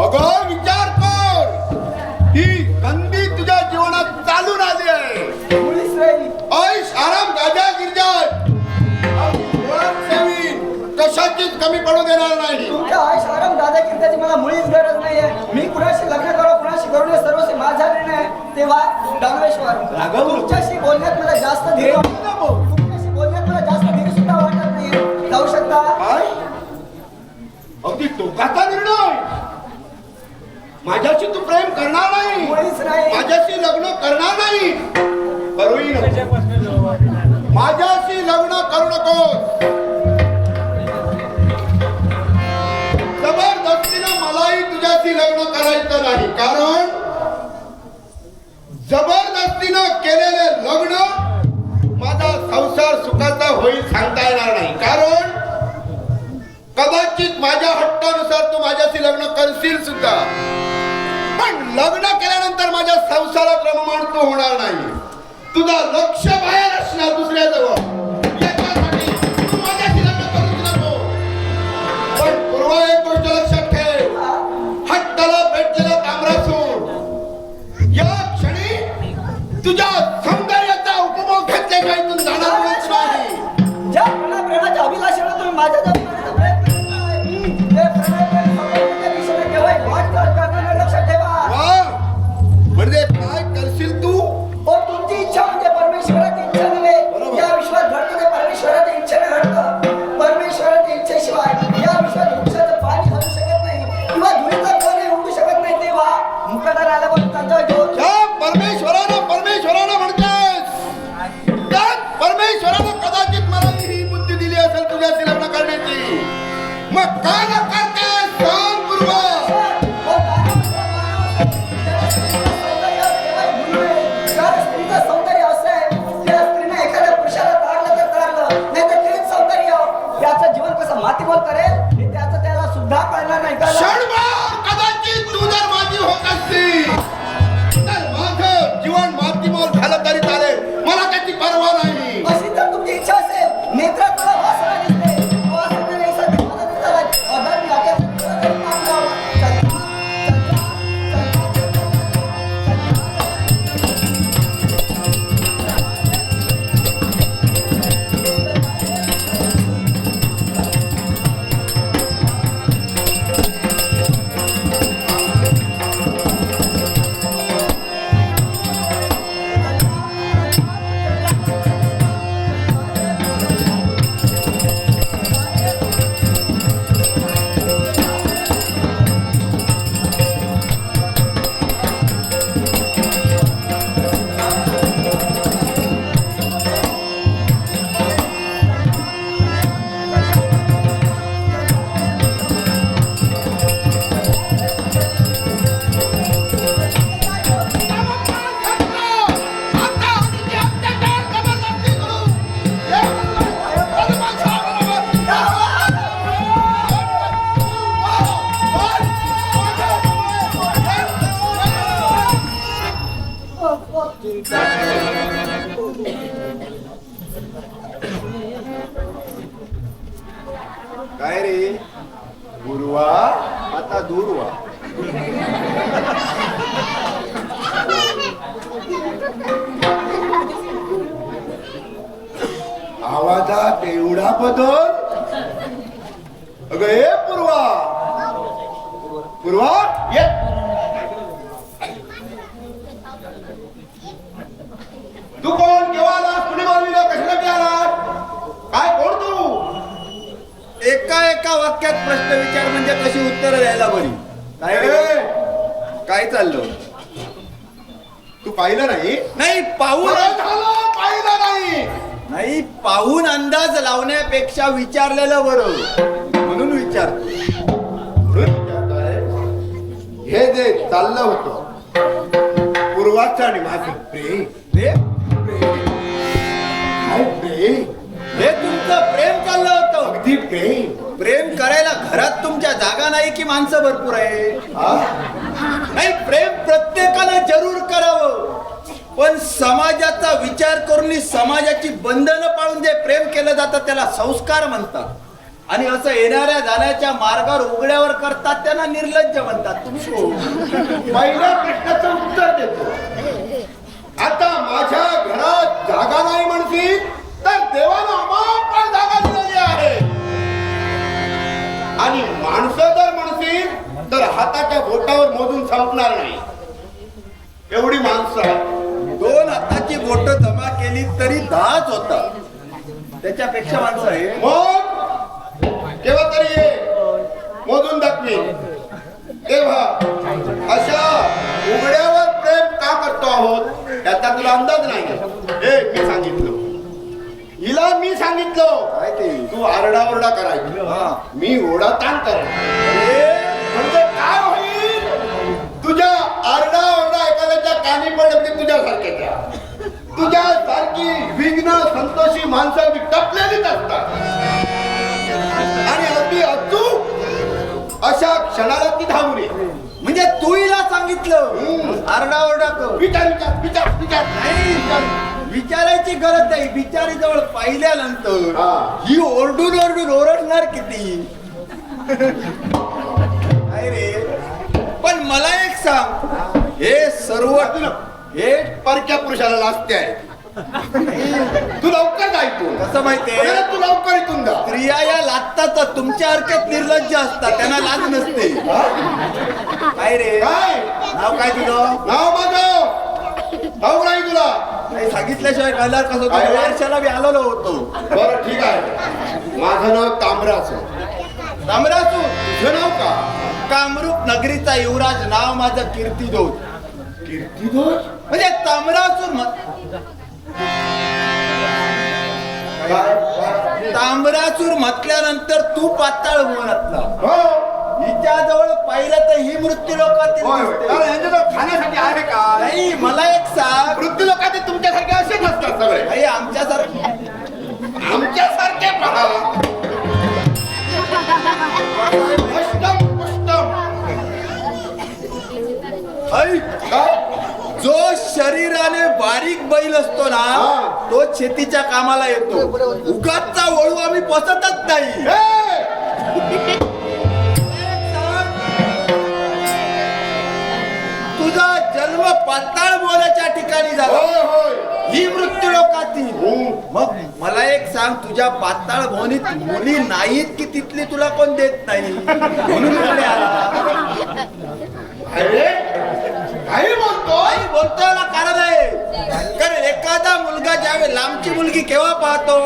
Speaker 1: अगं विचार कर, ही संधी तुझ्या जीवनात चालून आली आहे.
Speaker 5: मुळीच नाही.
Speaker 1: ऐश आराम गाजा गिरजात कशाचीच कमी पडू देणार नाही.
Speaker 5: तुमच्या आयुष आराम दादा कीर्ताची मला मुळीच गरज नाहीये. मी कुणाशी लग्न करू कुणाशी करू नये सर्वस्वी माझा निर्णय आहे. तेव्हा दानवेश्वर, तुमच्याशी बोलण्यात मला जास्त धीर तुमच्याशी बोलण्यात मला जास्त धीर सुद्धा वाटत नाहीये. जाऊ शकता.
Speaker 1: काय? अगदी टोकाचा निर्णय. माझ्याशी तू प्रेम करणार नाही,
Speaker 5: मुळीच नाही.
Speaker 1: माझ्याशी लग्न करणार नाही. करूही नको. माझ्याशी लग्न करू नकोस. जबरदस्तीनं मलाही तुझ्याशी लग्न करायचं नाही, कारण जबरदस्तीनं केलेले लग्न माझा संसार सुखाचा होईल सांगता येणार नाही. कारण कदाचित माझ्या हट्टानुसार तू माझ्याशी लग्न करशील सुद्धा, पण लग्न केल्यानंतर माझ्या संसारात रममाण तू होणार नाही. तुझा लक्ष बाहेर असणार दुसऱ्याजवळ. याच्यासाठी तू माझ्याशी लग्न करूच नको. पण पूर्व एक गोष्ट लक्षात ठेव, हट्टाला भेटलेला तांबडा सोड. या क्षणी तुझ्या सौंदर्याचा उपभोग घेतल्याशिवाय तू जाणार नाही.
Speaker 5: ज्या प्रेमाच्या अभिलाषेला तुम्ही माझ्या जवळ प्रयत्न करताय, ते प्रेमाच्या दिशेने केव्हाही वाटचाल करणार नाही. लक्षात ठेवा.
Speaker 1: वा, म्हणजे काय करशील तू?
Speaker 5: पण तुमची इच्छा म्हणजे परमेश्वराची इच्छा नव्हे. या विश्वात घडतं ते परमेश्वराच्या इच्छेने घडतं. परमेश्वराच्या इच्छेशिवाय या विश्वात वृक्षाचं पाणी हलू शकत नाही किंवा धुळीचा कणही उडू शकत नाही. तेव्हा मुकादर आल्यावर त्यांचा घेऊन
Speaker 1: ज्या परमेश्वरानं म्हणतेस, त्याच परमेश्वरानं कदाचित मला ही बुद्धी दिली असेल तुझ्याशी लग्न करण्याची. मग काय न करतेस सांग पूर्वा.
Speaker 5: स्त्रीचं सौंदर्य असं आहे, त्या स्त्रीने एखाद्या पुरुषाला तारलं तर तारलं, नाही तर तेच सौंदर्य त्याचं जीवन कसं मातीमोल करेल हे त्याचं त्याला सुद्धा कळणार नाही.
Speaker 1: क्षणभर कदाचित तू जर माझी होत असती तर माझं जीवन मातीमोल झालं तरी चालेल, मला त्याची पर्वा नाही.
Speaker 5: अशी जर तुमची इच्छा असेल, नेत्रात तुला वासना दिसते, वासना नाही सध्या मला दिसायला अधर्मी अत्याचार केला तरी काम करावं.
Speaker 1: काय रे गुरुवा, आता दूर वा. आवाजात एवढा बदल. अगं हे पूर्वा, पूर्वा ये. तू कोण, केव्हा आलास, कुणी बोलविलं, कशासाठी आलास, काय कोण तू?
Speaker 3: एका वाक्यात प्रश्न विचार म्हणजे कशी उत्तर द्यायला बरी. काय रे? काय चाललं?
Speaker 1: तू पाहिलं नाही?
Speaker 3: नाही पाहून
Speaker 1: बरं झालं पाहिलं नाही.
Speaker 3: नाही पाहून अंदाज लावण्यापेक्षा विचारलेलं बरं, म्हणून विचारतो.
Speaker 1: म्हणून विचारताय? हे जे चाललं होतं पूर्वाचं आणि माझं प्रेम, काय प्रेम,
Speaker 3: हे तुमचं प्रेम चाललं होतं.
Speaker 1: अगदी प्रेम.
Speaker 3: प्रेम करायला घरात तुमच्या जागा नाही की माणसं भरपूर आहे?
Speaker 1: हा?
Speaker 3: नाही, प्रेम प्रत्येकानं जरूर करावं, पण समाजाचा विचार करून समाजाची बंधनं पाळून जे प्रेम केलं जातं त्याला संस्कार म्हणतात. आणि असं येणाऱ्या जाण्याच्या मार्गावर उघड्यावर करतात त्यांना निर्लज्ज म्हणतात. तुम्ही कोण?
Speaker 1: पहिल्या प्रश्नाचं उत्तर देतो. आता माझ्या घरात जागा नाही म्हणतील तर देवानं आम्हाला जागा दिलेली आहे. आणि माणसं जर म्हणतील तर हाताच्या बोटावर मोजून संपणार नाही एवढी माणसं आहेत.
Speaker 3: 2 हाताची बोट जमा केली तरी 10च होतात. त्याच्यापेक्षा माणसं आहे.
Speaker 1: मग केव्हा तरी ये मोजून दाखवी. तेव्हा अशा उघड्यावर प्रेम का करतो आहोत याचा तुला अंदाज नाही. हे मी सांगितलं, हिला मी सांगितलं
Speaker 3: काय ते?
Speaker 1: तू आरडाओरडा करायची,
Speaker 3: हा.
Speaker 1: मी ओढाताण करायची. म्हणजे काय होईल? तुझ्या आरडाओरडा एखाद्याच्या कानी पडली तुझ्यासारख्याच्या. तुझ्यासारखी विघ्न संतोषी माणसं टपलेलीच असतात. आणि अगदी अचूक अशा क्षणाला ती धावून येते.
Speaker 3: म्हणजे तू हिला सांगितलं आरडाओरडा कर.
Speaker 1: विचार विचार विचार विचार
Speaker 3: नाही, विचारायची गरज नाही. बिचारी जवळ पाहिल्यानंतर
Speaker 1: हा.
Speaker 3: ही ओरडून ओरडून ओरडणार किती? काय रे? पण मला एक सांग, हे सर्व
Speaker 1: हे परक्या पुरुषाला लाजते आहे. तू लवकर जा इथून.
Speaker 3: कसं माहितीये?
Speaker 1: तू लवकर इथून जा.
Speaker 3: स्त्रिया या लागतात तुमच्या हरकत निर्लज्ज असतात, त्यांना लाज नसते. काय रे?
Speaker 1: काय
Speaker 3: नाव काय तुझं?
Speaker 1: नाव माझं ठाऊक नाही तुला?
Speaker 3: काही सांगितल्याशिवाय कळणार कसं?
Speaker 1: काय रे?
Speaker 3: वर्षाला मी आलेलो होतो.
Speaker 1: बरं ठीक आहे. माझं नाव तांबराचं.
Speaker 3: तांबरासूर.
Speaker 1: तुझं नाव का?
Speaker 3: कामरूप नगरीचा युवराज, नाव माझं कीर्तिजोत.
Speaker 1: कीर्तिध्वज?
Speaker 3: म्हणजे तांबरासूर तांबरासूर म्हटल्यानंतर तू पाताळ म्हणतला.
Speaker 1: हो.
Speaker 3: हिच्या जवळ पाहिलं तर ही मृत्यू लोकातील
Speaker 1: होय, होय.
Speaker 3: दिसते.
Speaker 1: कारण यांच्याजवळ खाण्यासाठी आहे का?
Speaker 3: नाही, मला एक सांग.
Speaker 1: वृद्ध लोकांचे तुमच्यासारखे असेच असतात सगळे.
Speaker 3: नाही, आमच्यासारखं
Speaker 1: आमच्यासारखे पहा. अष्टम पुष्टम.
Speaker 3: ऐक,
Speaker 1: काय?
Speaker 3: जो शरीराने बारीक बैल असतो ना,
Speaker 1: हा.
Speaker 3: तो शेतीच्या कामाला येतो. उगाचचा वळू आम्ही पसतच नाही.
Speaker 1: हे!
Speaker 3: तुझा जन्म पाताळ मोलाच्या ठिकाणी झाला,
Speaker 1: होय होय.
Speaker 3: ही मृत्यू लोकातील.
Speaker 1: हम्म.
Speaker 3: मग मला एक सांग, तुझ्या पाताळ भवनीत मुली नाहीत की तिथली तुला कोण देत नाही म्हणून इकडे आला?
Speaker 1: अरे काही बोलतो.
Speaker 3: आई बोलतो याला कारण आहे. कारण एखादा मुलगा ज्यावेळी लांबची मुलगी केव्हा पाहतो?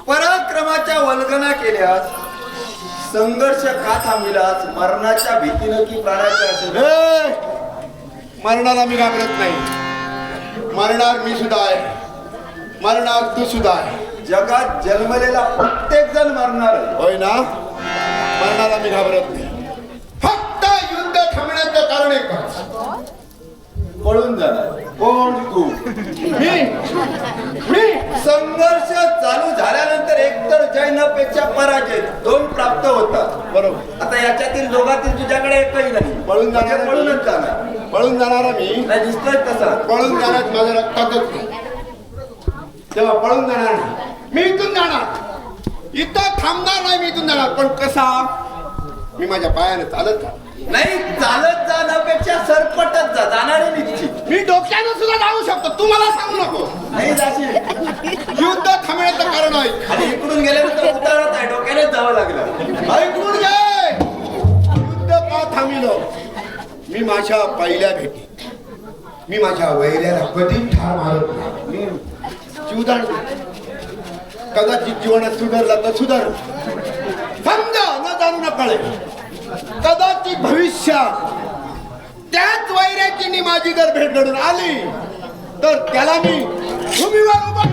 Speaker 3: पराक्रमाच्या वल्गना केल्यास, संघर्ष का थांबविलास? मरणाच्या भीतीनं की प्राणाच्या आशेनं?
Speaker 1: हे! मरणाला मी घाबरत नाही. मरणार मी सुद्धा आहे, मरणार तू सुद्धा आहे.
Speaker 3: जगात जन्मलेला प्रत्येक जण मरणार आहे.
Speaker 1: होय ना? मरणाला मी घाबरत नाही. फक्त युद्ध थांबण्याचं कारण एकच,
Speaker 3: पळून जाणार. कोण तू?
Speaker 1: मी
Speaker 3: संघर्ष चालू झाल्यानंतर एकतर जय न पेक्षा पराजय दोन प्राप्त होतात.
Speaker 1: बरोबर.
Speaker 3: आता याच्यातील दोघातील तुझ्याकडे एकही नाही.
Speaker 1: पळून जाणार.
Speaker 3: म्हणजे पळूनच जाणार.
Speaker 1: पळून जाणारा मी
Speaker 3: नाही दिसतोय तसा.
Speaker 1: पळून जाण्यात माझ्या रक्तातच नाही. तेव्हा पळून जाणार नाही. मी इथून जाणार. इथं थांबणार नाही. मी इथून जाणार. पण कसा? मी माझ्या पायाने चालत जा.
Speaker 3: नाही चालत जाण्यापेक्षा सरपटत जा. जाणारे निश्चित.
Speaker 1: मी डोक्यानं सुद्धा जाऊ शकतो. तू मला सांगू नको.
Speaker 3: नाही जाशील.
Speaker 1: युद्ध थांबण्याचं कारण आहे.
Speaker 3: आणि इकडून गेल्यानंतर उतारत आहे. डोक्यानेच जावं लागलं.
Speaker 1: ऐकून घे. युद्ध का थांबिलं? मी माझ्या पहिल्या भेटीत मी माझ्या वैऱ्याला कधी ठार मारत नाही. मी जीवदान देतो. कदाचित जीवनात सुधारला तर सुधार. समजा न जाणू न कळे. कदाचित भविष्यात त्याच वैऱ्याची माझी जर भेट घडून आली तर त्याला मी भूमीवर उभा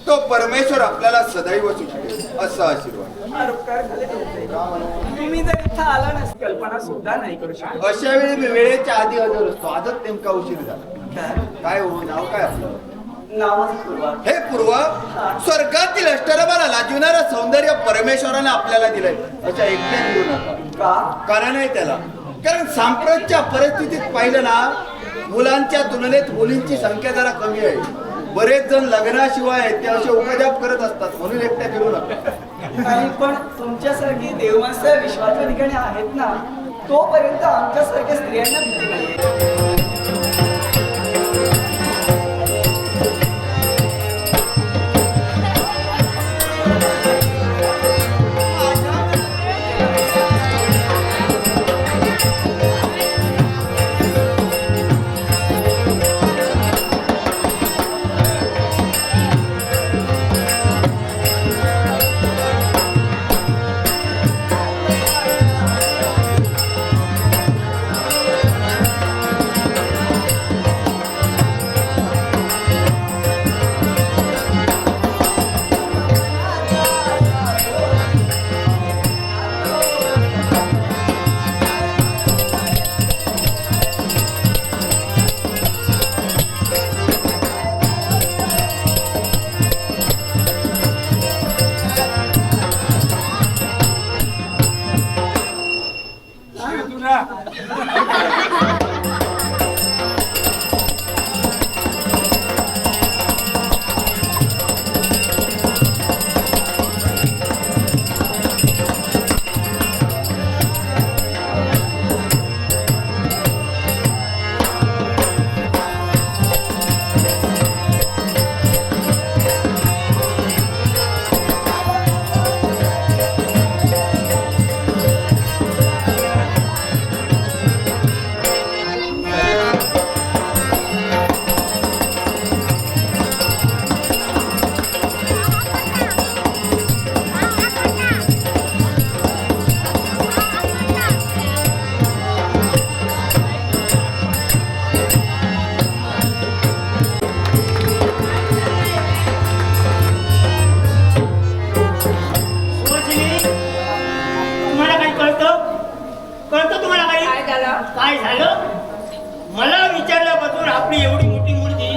Speaker 3: तो परमेश्वर आपल्याला सदैव सुखी असा आशीर्वाद.
Speaker 5: फार उपकार झाले तुमचे. तुम्ही जर इथं आला नसती कल्पना सुद्धा नाही करू शकत.
Speaker 3: अशा वेळी मी वेळेच्या आधी हजर असतो. आजच नेमका उशीर झाला. काय हो नाव काय आपलं?
Speaker 5: नावाचं पूर्वा.
Speaker 3: हे पूर्व स्वर्गातील अष्टरभाला लाजविणारं सौंदर्य परमेश्वराने आपल्याला दिलंय. अशा एकट्या देऊ नका.
Speaker 5: का?
Speaker 3: कारण आहे त्याला. कारण सांप्रतच्या परिस्थितीत पाहिलं ना मुलांच्या तुलनेत मुलींची संख्या जरा कमी आहे. बरेच जण लग्नाशिवाय ते असे उपजाप करत असतात. म्हणून एकट्या फिरू नका.
Speaker 5: नाही पण तुमच्यासारखी देवमाणसं विश्वाच्या ठिकाणी आहेत ना तोपर्यंत आमच्यासारख्या स्त्रियांना भीती नाहीये.
Speaker 6: काय झालं? मला विचारल्यापासून आपली एवढी मोठी मुलगी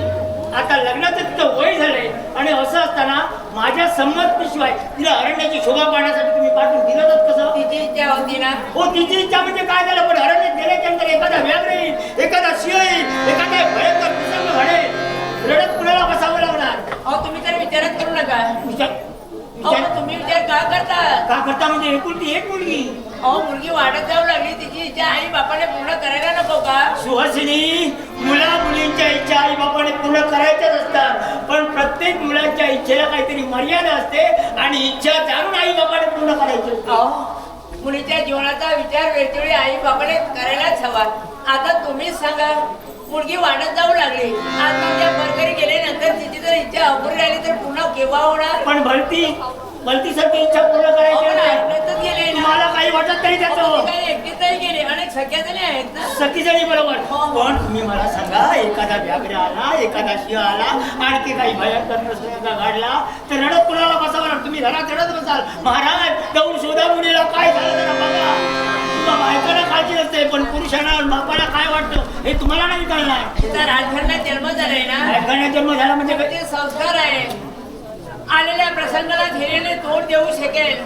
Speaker 6: आता लग्नाचं तिचं वय झालंय आणि असं असताना माझ्या संमतीशिवाय तिला अरण्याची शोभा पाहण्यासाठी तुम्ही पाठवून दिलं तर कसं?
Speaker 7: तिची इच्छा होती ना.
Speaker 6: हो तिची इच्छा म्हणजे काय झालं? पण अरण्यात गेल्याच्या नंतर एखादा व्याघ्र येईल, एखादा सिंह येईल, एखादा भयंकर प्रसंग घडेल, रडत कुणाला बसावं लागणार.
Speaker 7: अहो तुम्ही तर विचारच करू नका. अहो
Speaker 6: विचार
Speaker 7: तुम्ही विचार का करता?
Speaker 6: का करता म्हणजे एकुलती एक मुलगी.
Speaker 7: अहो मुलगी वाढत जाऊ लागली, तिची इच्छा आई बापाने पूर्ण करायला नको का?
Speaker 6: सुहासिनी, मुला मुलींच्या इच्छा आई बापाने पूर्ण करायच्याच असतात, पण प्रत्येक मुलाच्या इच्छेला काहीतरी मर्यादा असते आणि इच्छा जाणून आई बापाने पूर्ण करायची असते.
Speaker 7: अहो मुलीच्या जीवनाचा विचार वेळोवेळी आई बापाने करायलाच हवा. आता तुम्हीच सांगा, मुलगी वाढत जाऊ लागली, आज तुमच्या परघरी गेल्यानंतर तिची जर इच्छा अपुरी राहिली तर पुन्हा केव्हा होणार?
Speaker 6: पण भरती गलतीसाठी इच्छा पूर्ण करायची
Speaker 7: अहो,
Speaker 6: नाही.
Speaker 7: ऐकण्यातच गेले ना.
Speaker 6: तुम्हाला काही वाटत नाही
Speaker 7: अहो,
Speaker 6: त्याचं
Speaker 7: ती काही एकटीचही गेली अनेक सख्या जणी आहेत ना.
Speaker 6: सखीजणी बरोबर
Speaker 7: हो.
Speaker 6: पण तुम्ही मला सांगा एखादा व्याघ्र आला एखादा शिव आला आणखी काही भयंकर नसल्याचा घडला तर रडत कुणाला बसावं तुम्ही घरात रडत बसाल महाराज जाऊन शोधा मुलीला काय झालं जरा बघा तुला बायकोला काळजी नसते पण पुरुषांना बापाला काय वाटतं हे तुम्हाला नाही कळणार
Speaker 7: तिचा राजघराण्यात जन्म झालाय ना.
Speaker 6: बायकोला जन्म झाला म्हणजे काय?
Speaker 7: ते संस्कार आहे. आलेल्या प्रसंगाला धैर्याने तोंड देऊ शकेल.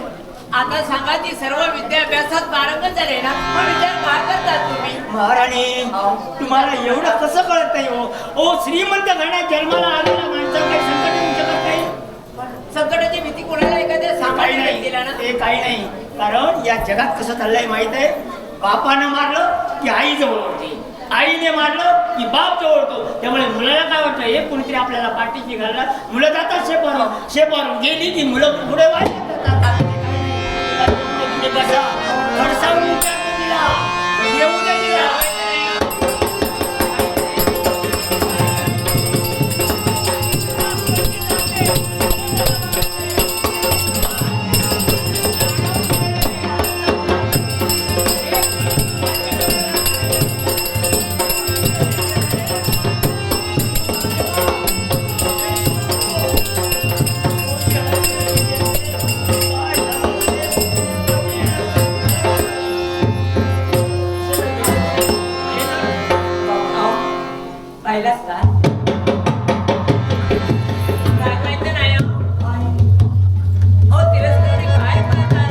Speaker 7: आता सांगा ती सर्व विद्याभ्यासात पारंगत झाले ना मग विचार का करतात तुम्ही?
Speaker 6: महाराणी तुम्हाला एवढं कसं कळत नाही हो ओ श्रीमंत घराण्यात जन्माला आलेला माणसाला काही संकट येऊ शकत नाही
Speaker 7: संकटाची भीती कोणाला एखाद्या
Speaker 6: काही
Speaker 7: सांभाळून
Speaker 6: नाही
Speaker 7: दिला ना.
Speaker 6: ते काही नाही कारण या जगात कसं चाललंय माहित आहे बापानं मारलं की आई जवळ होती आईने मारलं की बाप जवळ होतो त्यामुळे मुलाला काय वाटतं हे कोणीतरी आपल्याला पाठीशी घाललं मुलं जातात शेपारून गेली की मुलं पुढे वाढत जातात तुम्ही बसा खडसावून विचारतो तिला येऊ दे तिला
Speaker 7: पाहिलास का? काय माहिती नाही हो. अहो, तिरस्काराने काय करतात?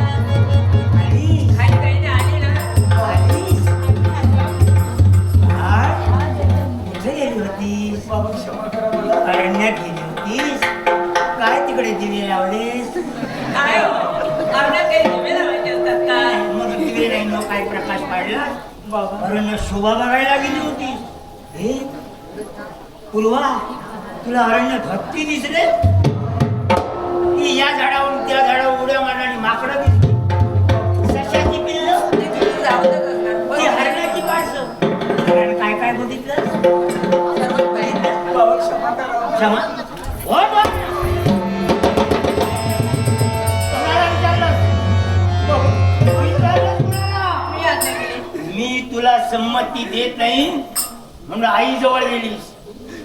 Speaker 7: काही काही आली ना.
Speaker 6: अरण्यात गेली होतीस काय तिकडे दिवे लावलेस
Speaker 7: काय हो? आपल्या काही दिवे लावायचे असतात काय?
Speaker 6: मग दिवे नाही मग काय प्रकाश पाडला अरण्य शोभा बघायला गेली होती हे पूर्वा तुला अरण्य भक्ती दिसले ती या झाडावरून त्या झाडावर उड्या मारणार आणि माकडं दिसली सशाची पिल्ल
Speaker 7: ते तिथे जाऊनच असणार.
Speaker 6: ती
Speaker 7: बरोबर.
Speaker 6: हरणाची माणसं आणि काय काय बघितलं
Speaker 7: सर्वच पाहिलं.
Speaker 6: क्षमा कोणाला विचारलं विचारलं कुणाला?
Speaker 7: मी आज्ञा केली.
Speaker 6: मी तुला संमती देत नाही म्हणून आई जवळ गेलीस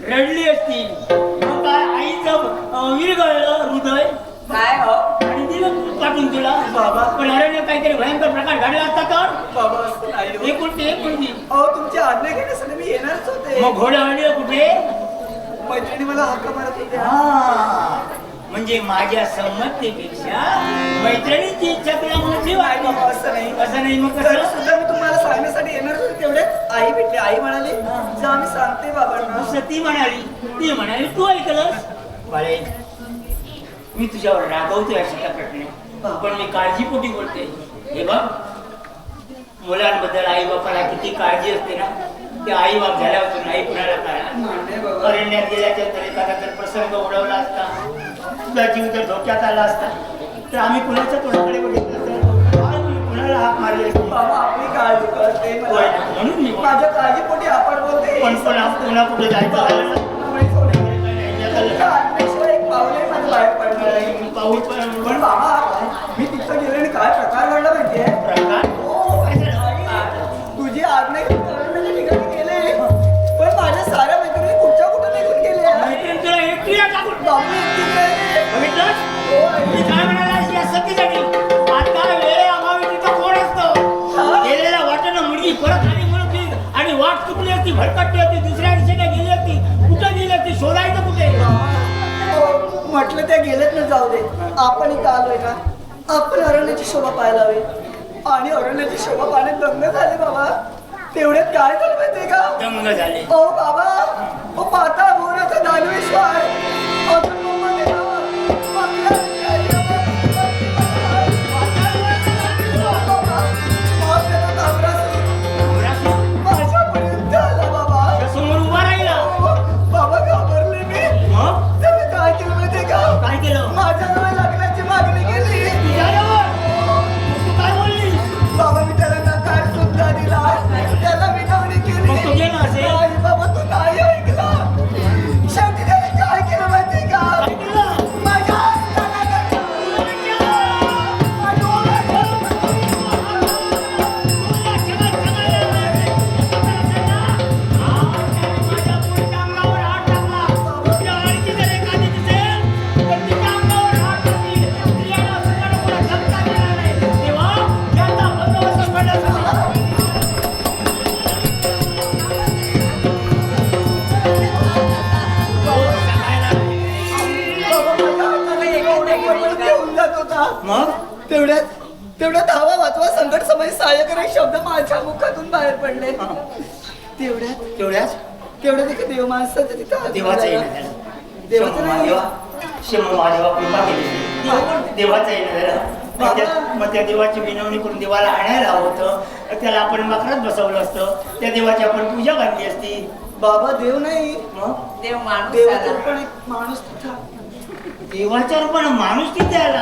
Speaker 6: रडली असती मग काय आईचं विरघळलं हृदय
Speaker 7: काय हो?
Speaker 6: आणि दिलं पाठवून तुला बाबा पण अरण्य काहीतरी भयंकर प्रकार घडला असता तर
Speaker 5: बाबा असं नाही हो.
Speaker 6: एकुलती
Speaker 5: अहो तुमची आज्ञा घेण्यासाठी मी येणारच होते
Speaker 6: मग घोडा आणलं कुठे
Speaker 5: मैत्रिणी मला हक्क मारत होत्या
Speaker 6: हा म्हणजे माझ्या संमतीपेक्षा मैत्रिणीची इच्छा तुला मोठी
Speaker 5: नाही
Speaker 6: वाटली
Speaker 5: बाबा असं नाही
Speaker 6: असं नाही मग
Speaker 5: तरी
Speaker 6: कसं
Speaker 5: सुद्धा मी तुम्हाला सांगण्यासाठी येणार होते तेवढे आई भेटली आई म्हणाली जा मी सांगते बाबांना
Speaker 6: असं ती म्हणाली तू ऐकलंस बाळे मी तुझ्यावर रागवतोय अशा त्या प्रश्न पण मी काळजीपोटी बोलते हे बघ मुलांबद्दल आई बापाला किती काळजी असते ना ते आई बाप झाल्यावर नाही कुणाला कळणार अरण्यात गेल्याच्या तर एखादा जर प्रसंग उडवला असता तुझा जीव जर धोक्यात आला असता तर आम्ही कुणाच्या तोंडाकडे बघितलं तर आज मी कुणाला हाक मारली असती
Speaker 5: बाबा आपली काळजी करते
Speaker 6: होय ना, म्हणून मी
Speaker 5: माझ्या काळजीपोटी आपण बोलते
Speaker 6: पण पुन्हा कुठे जायचं झालं ना
Speaker 5: तुमच्या आत्म्याशिवाय एक पाऊलही माझं बाहेर पडणार नाही.
Speaker 6: मी पाऊल
Speaker 5: पण बाबा मी तिथं गेले आणि काय प्रकार घडला माहितीये
Speaker 6: प्रकार काय झालं?
Speaker 5: तुझी आज्ञा घेऊन करण्याच्या ठिकाणी गेले पण माझ्या साऱ्या मैत्रिणी कुठच्या कुठं निघून गेले
Speaker 6: मैत्रीण तुला एकटीला टाकून
Speaker 5: बापरे, इतकी वेळ.
Speaker 6: बघितलंस?
Speaker 5: हो, आई.
Speaker 6: मी काय म्हणालास या सतीसाठी आता वेळे अभावी तिथं कोण असतं गेलेल्या वाटेनं मुलगी परत आली म्हणून ती आणि वाट चुकली असती भरकटली असती दुसऱ्या दिशेने गेली असती कुठं गेली असती शोधायचं कुठे
Speaker 5: हो, म्हटलं त्या गेलेत ना जाऊ दे आपण इथं आलोय ना आपण अरण्याची शोभा पाहायला हवी आणि अरण्याची शोभा पाहण्यात दंग झाले बाबा तेवढ्यात काय झालं माहितीये का
Speaker 6: दंग झाले
Speaker 5: ओ बाबा ओ पाताळ भुवनाचा दानवेश्वर अजून मुंबई देवा, आपल्या बाबा, बाप त्याचा तांबरासूर माझ्यापर्यंत आला बाबा
Speaker 6: समोर उभा राहिला
Speaker 5: बाबा घाबरले मी
Speaker 6: मग
Speaker 5: त्याने काय केलं माहितीये का
Speaker 6: काय केलं
Speaker 5: माझ्याजवळ लग्नाची मागणी केली
Speaker 6: तुझ्याजवळ? तू काय बोललीस
Speaker 5: बाबा मी त्याला नकार सुद्धा दिला त्याला विनवणी केली
Speaker 6: मग तो गेला असेल?
Speaker 5: नाही बाबा तू नाही ऐकला शेवटी त्याने काय केलं
Speaker 6: मग
Speaker 5: तेवढ्यात हवा वाचवा संकट समय सहाय्य करे शब्द माझ्या मुखातून बाहेर पडले.
Speaker 6: तेवढ्याच
Speaker 5: तेवढ्यात देव माणसाचं तिथं हात
Speaker 6: देवाचं
Speaker 5: जोडायला.
Speaker 6: येणं
Speaker 5: देवाचं नाही.
Speaker 6: महादेवा कृपा केली देवाचं येणं झालं. मग त्या देवाची विनवणी करून देवाला आणायला हवं होतं. त्याला आपण मकरात बसवलं असतं. त्या देवाची आपण पूजा घातली असती.
Speaker 5: बाबा देव नाही
Speaker 6: मग
Speaker 7: देव माणूस
Speaker 5: देवाचा
Speaker 7: आला.
Speaker 5: पण एक माणूस तिथं
Speaker 6: देवाच्या रूपानं माणूस तिथे आला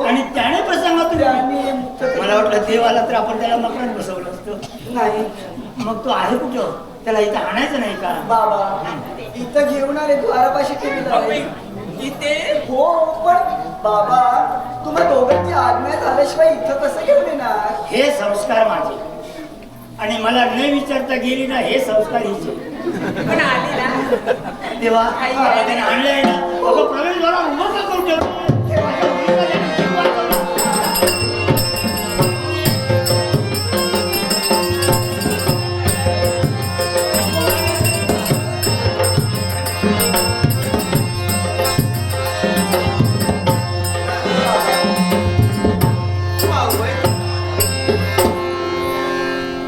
Speaker 6: आणि त्याने प्रसंगातून
Speaker 5: त्याने मुक्त केलं.
Speaker 6: मला वाटलं देव आला तर आपण त्याला मकरात बसवलं असतं.
Speaker 5: नाही
Speaker 6: मग तो आहे कुठं? त्याला इथं आणायचं नाही का?
Speaker 5: बाबा इथं घेऊन आले द्वारापाशी ठेवलेलं आहे.
Speaker 7: इथे
Speaker 5: हो पण बाबा तुम्हा दोघांची आज्ञा झाल्याशिवाय इथं कसं घेऊन येणार?
Speaker 6: हे संस्कार माझे आणि मला न विचारता गेली ना हे संस्कार हिचे.
Speaker 7: पण आली ना.
Speaker 6: तेव्हा आता त्याने आणलंय ना अगं प्रवेशद्वार उभं का करून ठेवलं?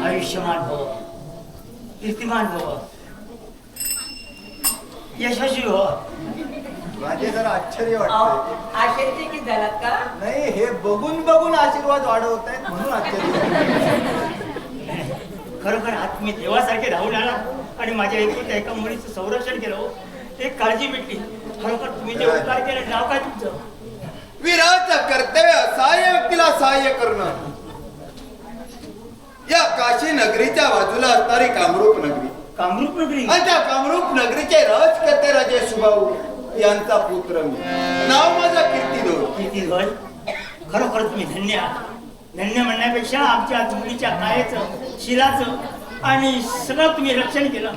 Speaker 6: आयुष्यमान भव, कीर्तिमान भव, यशस्वी हो.
Speaker 3: माझे जरा आश्चर्य वाटतं.
Speaker 7: आश्चर्य की झालात का?
Speaker 3: नाही हे बघून आशीर्वाद वाढवत आहेत म्हणून आश्चर्य.
Speaker 6: खरोखर आत मी देवासारखे धावून आला आणि माझ्या एका मुलीचं संरक्षण केलं हो. एक काळजी मिटली. खरोखर तुम्ही जे उपकार केले नाव काय तुमचं?
Speaker 3: वीराचं कर्तव्य सहाय्य व्यक्तीला सहाय्य करणं. या काशी नगरीच्या बाजूला असणारी कामरूप नगरी
Speaker 6: कामरूप नगरी.
Speaker 3: आणि त्या कामरूप नगरीचे राजकर्ते राजे सुभाऊ यांचा पुत्र मी. नाव माझं कीर्तिध्वज.
Speaker 6: किती ध्वज. खरोखर तुम्ही धन्य आहात. धन्य म्हणण्यापेक्षा आमच्या मुलीच्या कायेचं शिलाचं आणि सगळं तुम्ही रक्षण केलं.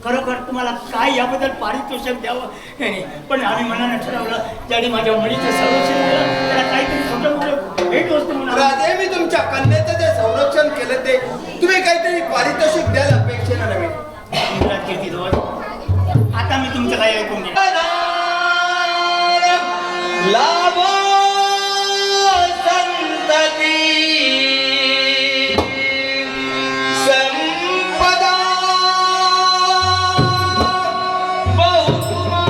Speaker 6: खरोखर तुम्हाला काय याबद्दल पारितोषिक द्यावं नाही. पण आम्ही मनानं ठरवलं ज्याने माझ्या मुलीचं संरक्षण केलं त्याला काहीतरी छोटं भेट वस्तू म्हणून.
Speaker 3: राजे मी तुमच्या कन्येचं जे संरक्षण केलं ते तुम्ही काहीतरी पारितोषिक द्याल अपेक्षेनं नव्हे.
Speaker 6: इंद्रात कीर्ती ध्वज. आता मी तुमचं काय ऐकून घेणार.
Speaker 3: लाभो संतती संपदा बहुमा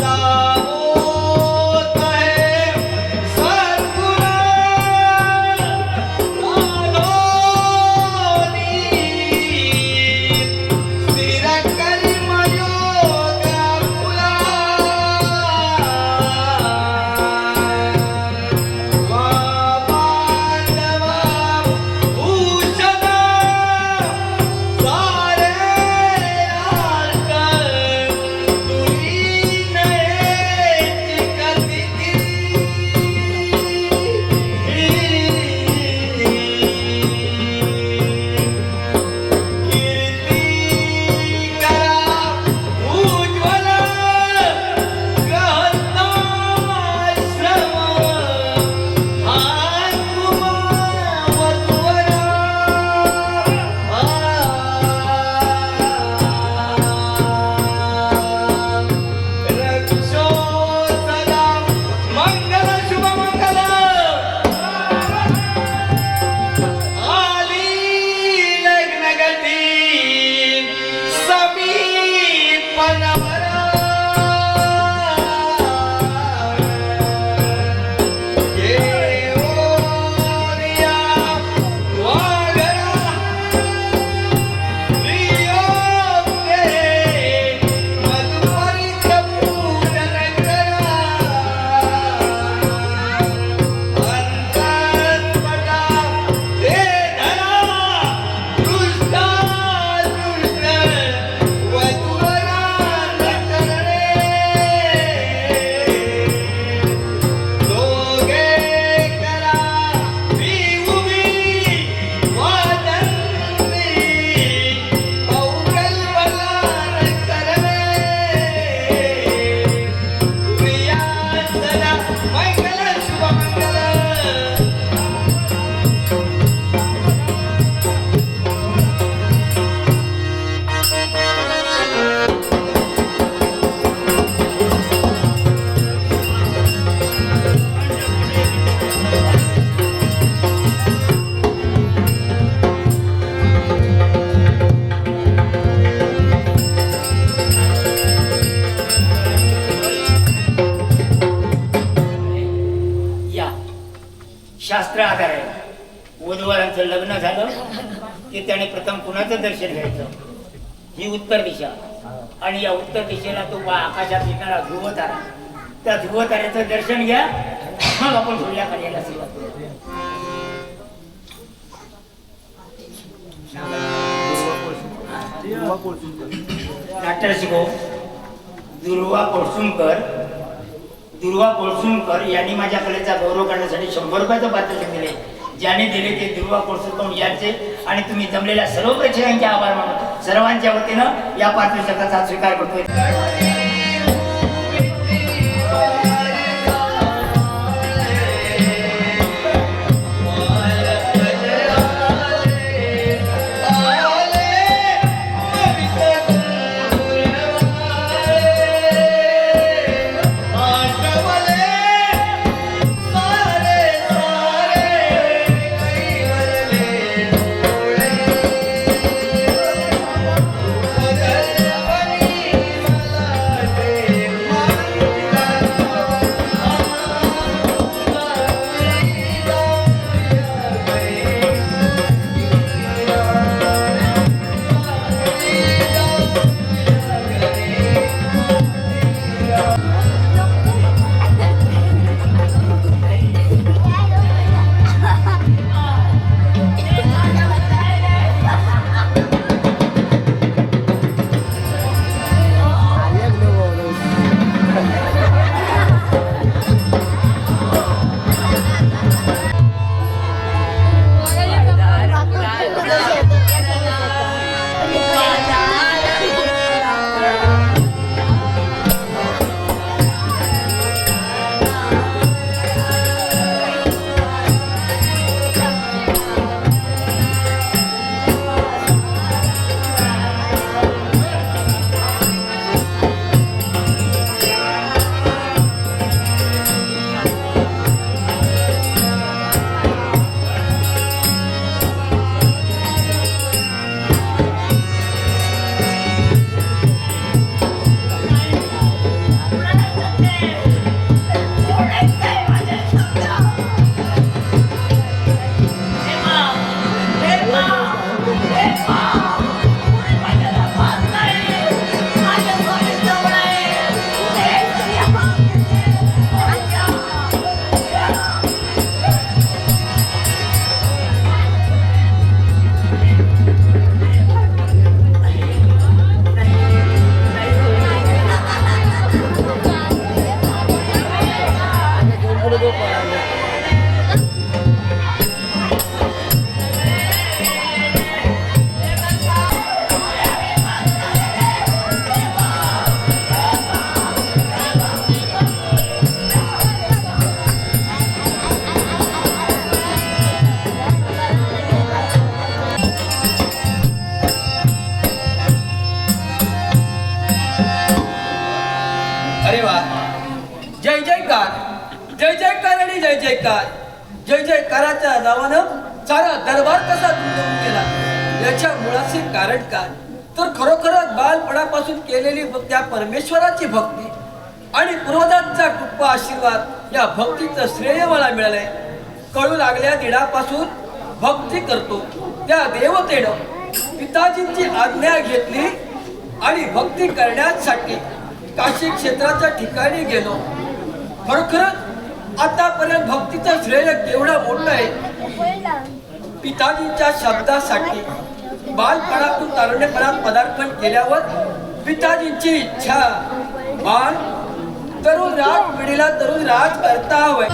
Speaker 3: लाभो तहे सद्गुण आलोनी स्थिर कर
Speaker 6: शास्त्र आधार आहे. वधूवरांचं लग्न झालं की त्याने प्रथम कुणाचं दर्शन घ्यायचं. ही उत्तर दिशा आणि या उत्तर दिशेला तो आकाशात येणारा ध्रुव तारा, त्या ध्रुव ताऱ्याचं दर्शन घ्या, मग आपण पुढल्या कार्याला सुरुवात करू. नाट्य शिको दुर्वा कोळसुंकर यांनी माझ्या कलेचा गौरव करण्यासाठी 100 रुपयाचं पारितोषिक दिले. ज्याने दिले ते दुर्वा कोळसुंकर यांचे आणि तुम्ही जमलेल्या सर्व प्रेक्षकांचे आभार मानून सर्वांच्या वतीनं या पारितोषिकाचा स्वीकार करतोय.
Speaker 5: जय जयकाराच्या नावानं सारा दरबार कसा दुमदुमून गेला याच्या मुळाचे कारण काय तर खरोखरच बालपणापासून केलेली त्या परमेश्वराची भक्ती आणि पूर्वजांचा कृपा आशीर्वाद या भक्तीचं श्रेय मला मिळालंय. कळू लागल्या दिनापासून भक्ती करतो त्या देवतेनं पिताजींची आज्ञा घेतली आणि भक्ती करण्यासाठी काशी क्षेत्राच्या ठिकाणी गेलो. खरोखरच आतापर्यंत भक्तीचं श्रेय केवढं मोठं आहे. पिताजींच्या शब्दासाठी बालपणातून तारुण्यपणात पदार्पण केल्यावर पिताजींची इच्छा बाल तरुण राज पिढीला तरुण राज करता हवंय.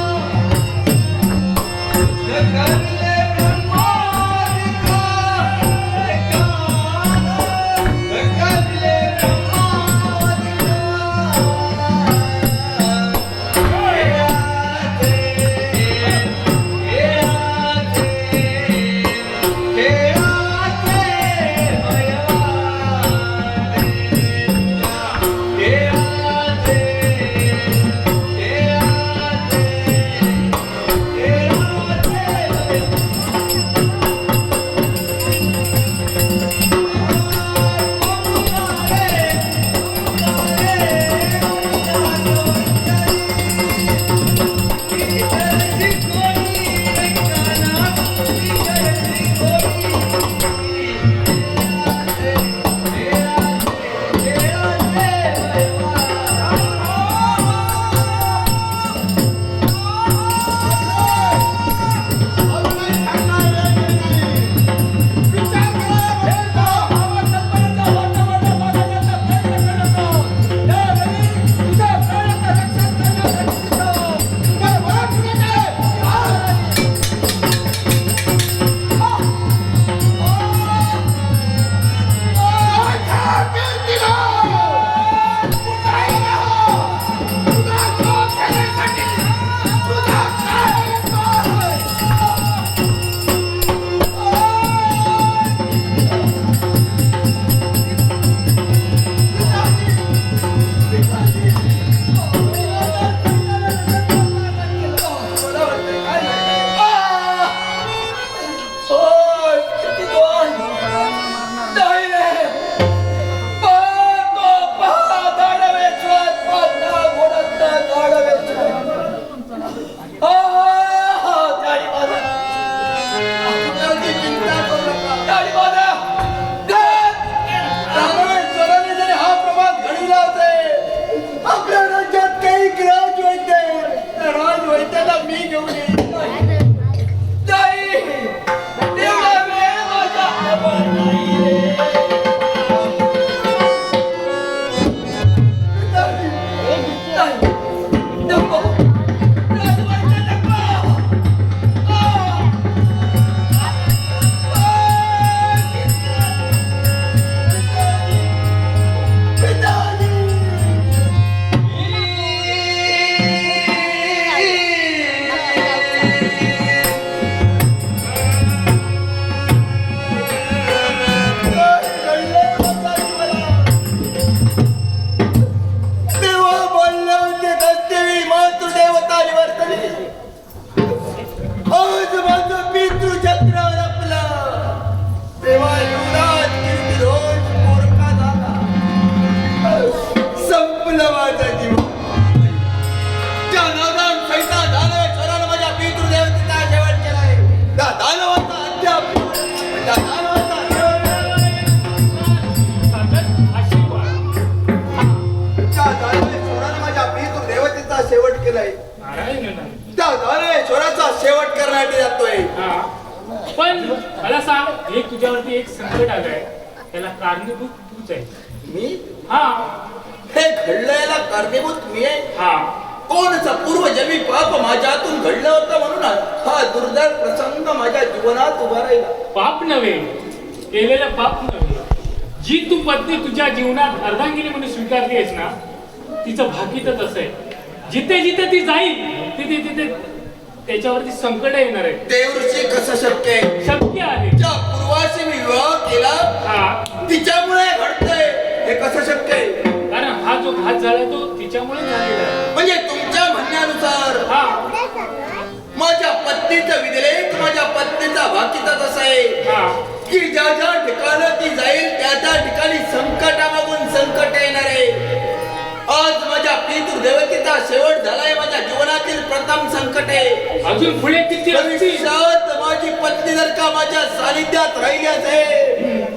Speaker 3: करतोय.
Speaker 4: हा पण मला सांग, हे तुझ्यावरती एक संकट आलंय, त्याला कारणीभूत तूच आहे.
Speaker 3: मी
Speaker 4: हा
Speaker 3: हे घडलंयला कारणीभूत मी आहे.
Speaker 4: हा
Speaker 3: कोणचा पूर्वजन्मी पाप माझ्या हातून घडलं होतं म्हणून हा दुर्दैव प्रसंग माझ्या जीवनात उभा राहिला.
Speaker 4: पाप नव्हे, केलेलं पाप नव्हे. जी तू पत्नी तुझ्या जीवनात अर्धांगिनी म्हणून स्वीकारली आहेस ना, तिचं भाकीतच असं आहे. जिथे जिथे ती जाईल तिथे तिथे त्याच्यावरती संकट येणार आहे.
Speaker 3: देवऋषी कसं शक्य आहे?
Speaker 4: शक्य आहे.
Speaker 3: ज्या पूर्वाशी मी विवाह केला
Speaker 4: हा
Speaker 3: तिच्यामुळे घडतंय, हे कसं शक्य आहे?
Speaker 4: कारण हा जो घात झाला तो तिच्यामुळे झालेला आहे.
Speaker 3: म्हणजे तुमच्या म्हणण्यानुसार
Speaker 4: हा
Speaker 3: माझ्या पत्नीचं विधिलेख माझ्या पत्नीचा भाकीतच असं आहे
Speaker 4: हा
Speaker 3: की ज्या ज्या ठिकाणी ती जाईल त्या त्या ठिकाणी संकटामागून संकट येणार आहे. आज माझ्या पितृदेवतेचा शेवट झालाय, माझ्या जीवनातील प्रथम संकट आहे.
Speaker 4: अजून पुढे किती असतील?
Speaker 3: भविष्यात माझी पत्नी जर का माझ्या सानिध्यात राहिली असेल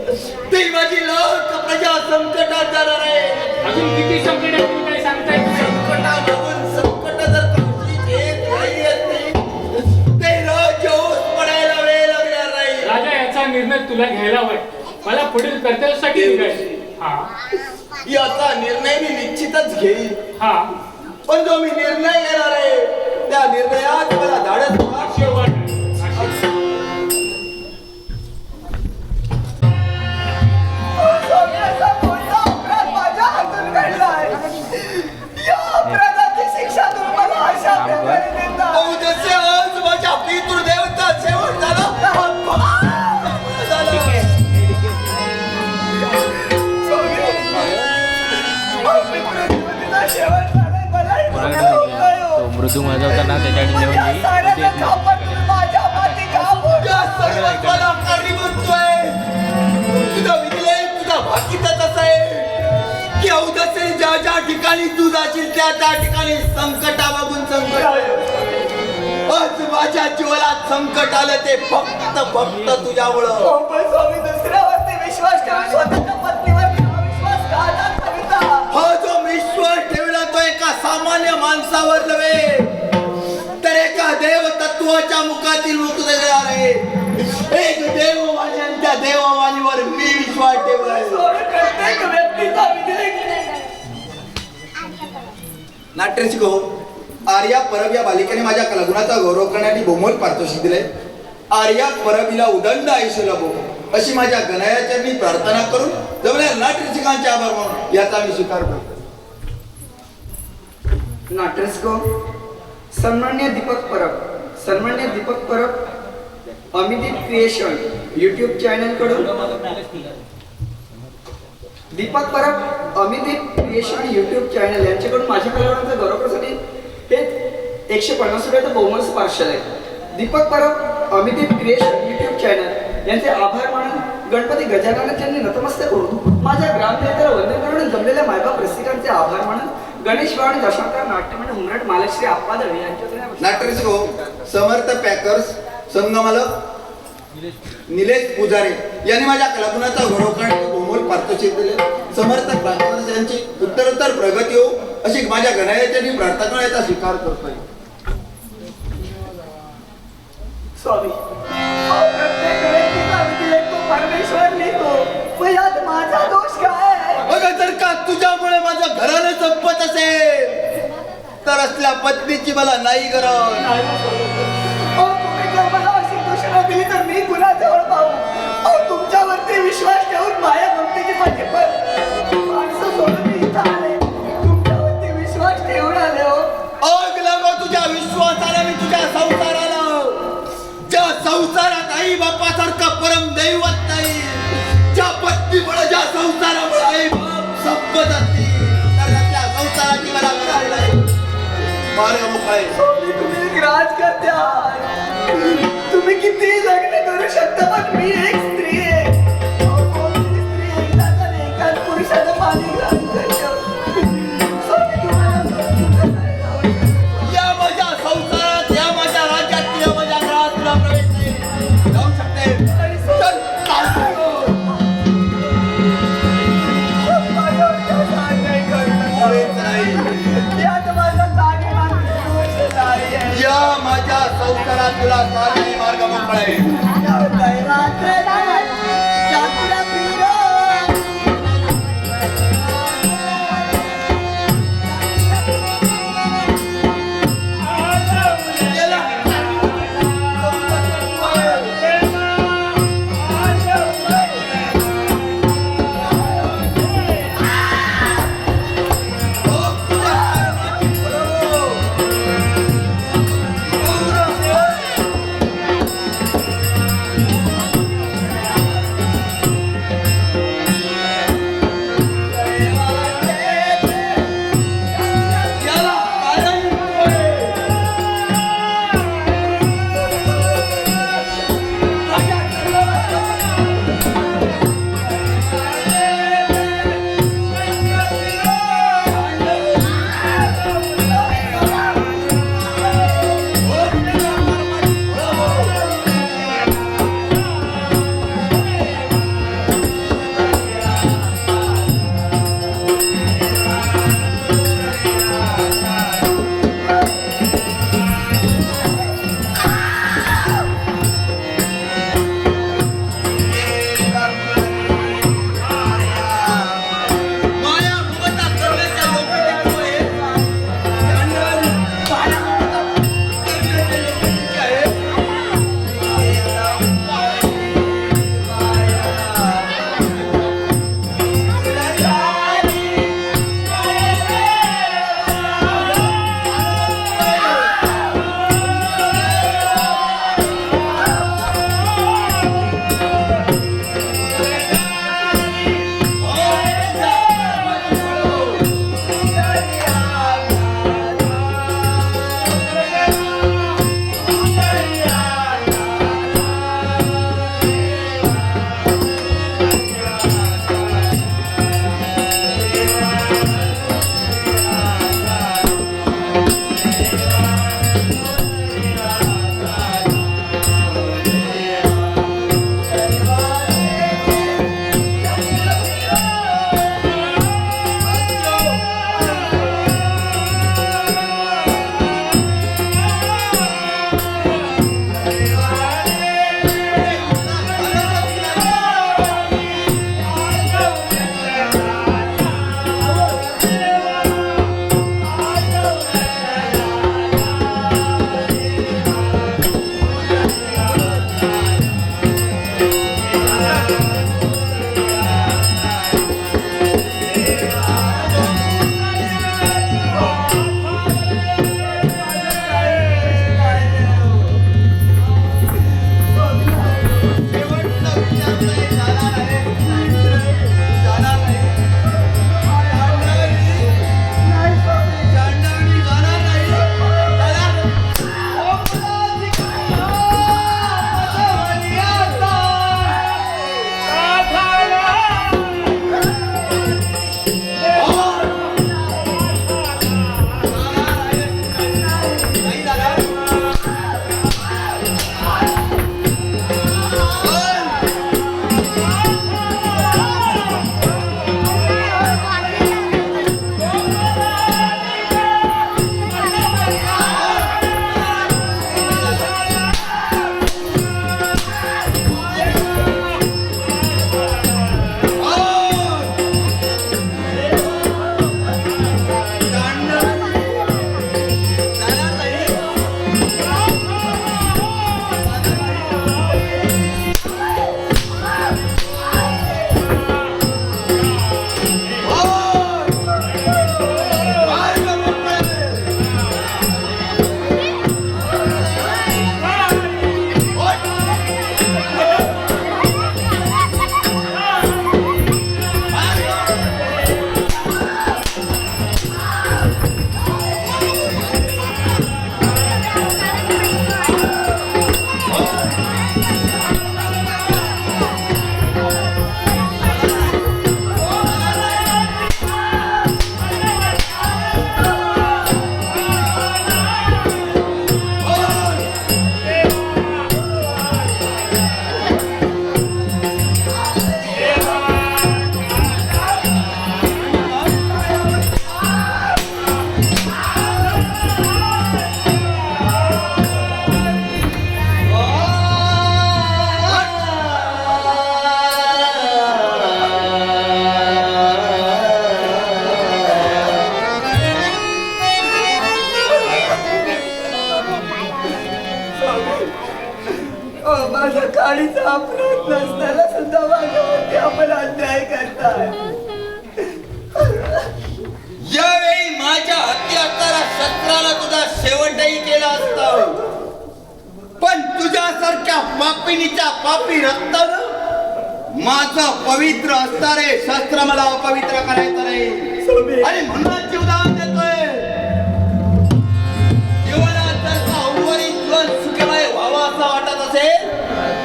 Speaker 3: ती माझी लाख प्रजा संकटात जाणार आहे.
Speaker 4: अजून किती संकट आहे तुम्ही काही सांगता येत नाही.
Speaker 3: संकटामागून संकट जर का अशीच येत राहिली असती ते राज्य ओस पडायला वेळ लागणार नाही.
Speaker 4: राजा, याचा निर्णय तुला घ्यायला हवाय. मला पुढील कर्तव्यासाठी निघायचे. हा
Speaker 3: याचा निर्णय मी निश्चितच घेईन,
Speaker 4: हा
Speaker 3: पण जो मी निर्णय घेणार आहे त्या निर्णयात मला धाडस व्हा.
Speaker 4: आशीर्वाद आहे. आशीर्वाद.
Speaker 5: स्वामी, असा कोणता अपराध माझ्या हातून घडलाय? या अपराधाची शिक्षा तुम्ही मला अशा प्रकारे देता?
Speaker 3: अहो, जसे आज माझ्या पितृदेवता शेवट झाला
Speaker 5: पितृदेवतेचा शेवट झालाय, मलाही बघायला होतंय हो.
Speaker 8: तो मृदू वाजवताना त्याच्याकडे
Speaker 5: या साऱ्याचा खापर तुम्ही माझ्या पाठी का फोडला?
Speaker 3: या सर्वांना कारणीभूत तू आहे. तुझा विधिलेख तुझा भाकीतच असं आहे की अवधसे ज्या ज्या ठिकाणी तू जाशील त्या त्या ठिकाणी संकटामागून संकट आहे. आज माझ्या जीवनात संकट आलं ते फक्त तुझ्यामुळं.
Speaker 5: हो, पण स्वामी, दुसऱ्यावरती विश्वास ठेवून स्वतःच्या पत्नीवरती अविश्वासघात करीता.
Speaker 3: हा जो विश्वास ठेवला तो एका सामान्य माणसावर नव्हे तर एका देव तत्वाच्या मुखातील मृतदेह आहे. एक देववाणी आणि त्या देववाणीवर मी विश्वास ठेवलाय.
Speaker 5: स्वामी, प्रत्येक व्यक्तीचा विधिलेख
Speaker 3: नाट्य शिको आर्या परब या बालिकेने माझ्या कलागुणाचा गौरव करण्यासाठी बहुमोल पारितोषिक दिले. आर्या परबीला उदंड आयुष्य लाभो अशी माझ्या गणयाचरणी प्रार्थना करून जवळ नाट्यशिकांचे आभार मानून याचा मी स्वीकार करतो.
Speaker 5: नाट्यस्को सन्मान्य Deepak Parab Amideep creation YouTube channel कडून Deepak Parab Amideep creation YouTube channel यांच्याकडून माझ्या कलावरांचा गौरव करण्यासाठी हे 150 रुपयाचं बहुमोल पार्सल आहे. Deepak Parab Amideep creation YouTube channel यांचे आभार मानून गणपती गजाननाच्यांनी नतमस्तक होऊन माझ्या ग्रामदेवतेला वंदन करून जमलेल्या मायबाप रसिकांचे आभार मानून गणेश वाणी दशावतार नाट्यमंडळ उमरट मालश्री आप्पा दळवे यांच्या
Speaker 3: नाट्य शिको समर्थ पॅकर्स संगमालक निलेश पुजारे यांनी माझ्या कलागुणाचा गौरव करण्यासाठी बहुमोल पारितोषिक दिले. समर्थ पॅकर्स यांची उत्तरोत्तर प्रगती हो अशी माझ्या गणयाचरणी प्रार्थना करण्याचा स्वीकार करतोय.
Speaker 5: स्वामी, प्रत्येक व्यक्तीचा विधिलेख तो परमेश्वर लिहितो, मग यात माझा दोष काय?
Speaker 3: अगं जर का तुझ्यामुळे माझं घरानं संपत असेल तर असल्या पत्नीची मला नाही गरज.
Speaker 5: अहो, तुम्ही जर मला अशी दूषणा दिली तर मी कुणाजवळ पाहू? अहो, तुमच्यावरती विश्वास ठेवून माझ्या भक्तीची माझी माणसं सोडून मी इथं आले, तुमच्यावरती विश्वास ठेवून आले हो.
Speaker 3: आग लागो तुझ्या विश्वासाला मी तुझ्या संसाराला, ज्या संसारात आई बापासारखा परम दैवत नाही, ज्या पत्नीमुळे ज्या संसारामुळे आई बाप संपत असतील तर त्या संसाराची मला गरज नाही. मार्ग मोकळा आहे.
Speaker 5: स्वामी, तुम्ही एक राजकर्ते आहात. तुम्ही किती लग्न करू शकता, पण मी एक स्त्री आहे. अहो, कोणती स्त्री एकदाच आणि एकाच पुरुषाचं पाणी ग्रहण करतो. स्वामी, तुम्हाला समजून नाही जाऊ शकत.
Speaker 3: या माझ्या संसारात या माझ्या राज्यात या माझ्या घरात तुला प्रवेश नाही. जाऊ शकते.
Speaker 5: आणि
Speaker 3: चल,
Speaker 5: माझ्यावर जास्त अन्याय करू नका.
Speaker 3: मुळीच नाही.
Speaker 5: यात माझा दागिना दोष नाही आहे.
Speaker 3: या माझ्या संसारात तुला चालणे मार्ग मोकळे.
Speaker 5: माझ्या काळीचा अपराध नसताना सुद्धा माझ्यावरती आपण अन्याय करताय.
Speaker 3: यावेळी माझ्या हत्ती असणाऱ्या शस्त्राला तुझा शेवटही केला असता, पण तुझ्यासारख्या पापिनीच्या पापी रक्तानं माझं पवित्र असणारे शस्त्र मला अपवित्र करायचं नाही. आणि म्हणून जीवदान देतोय. जीवनात जर का उर्वरित जीवन सुखमय व्हावं असं वाटत असेल,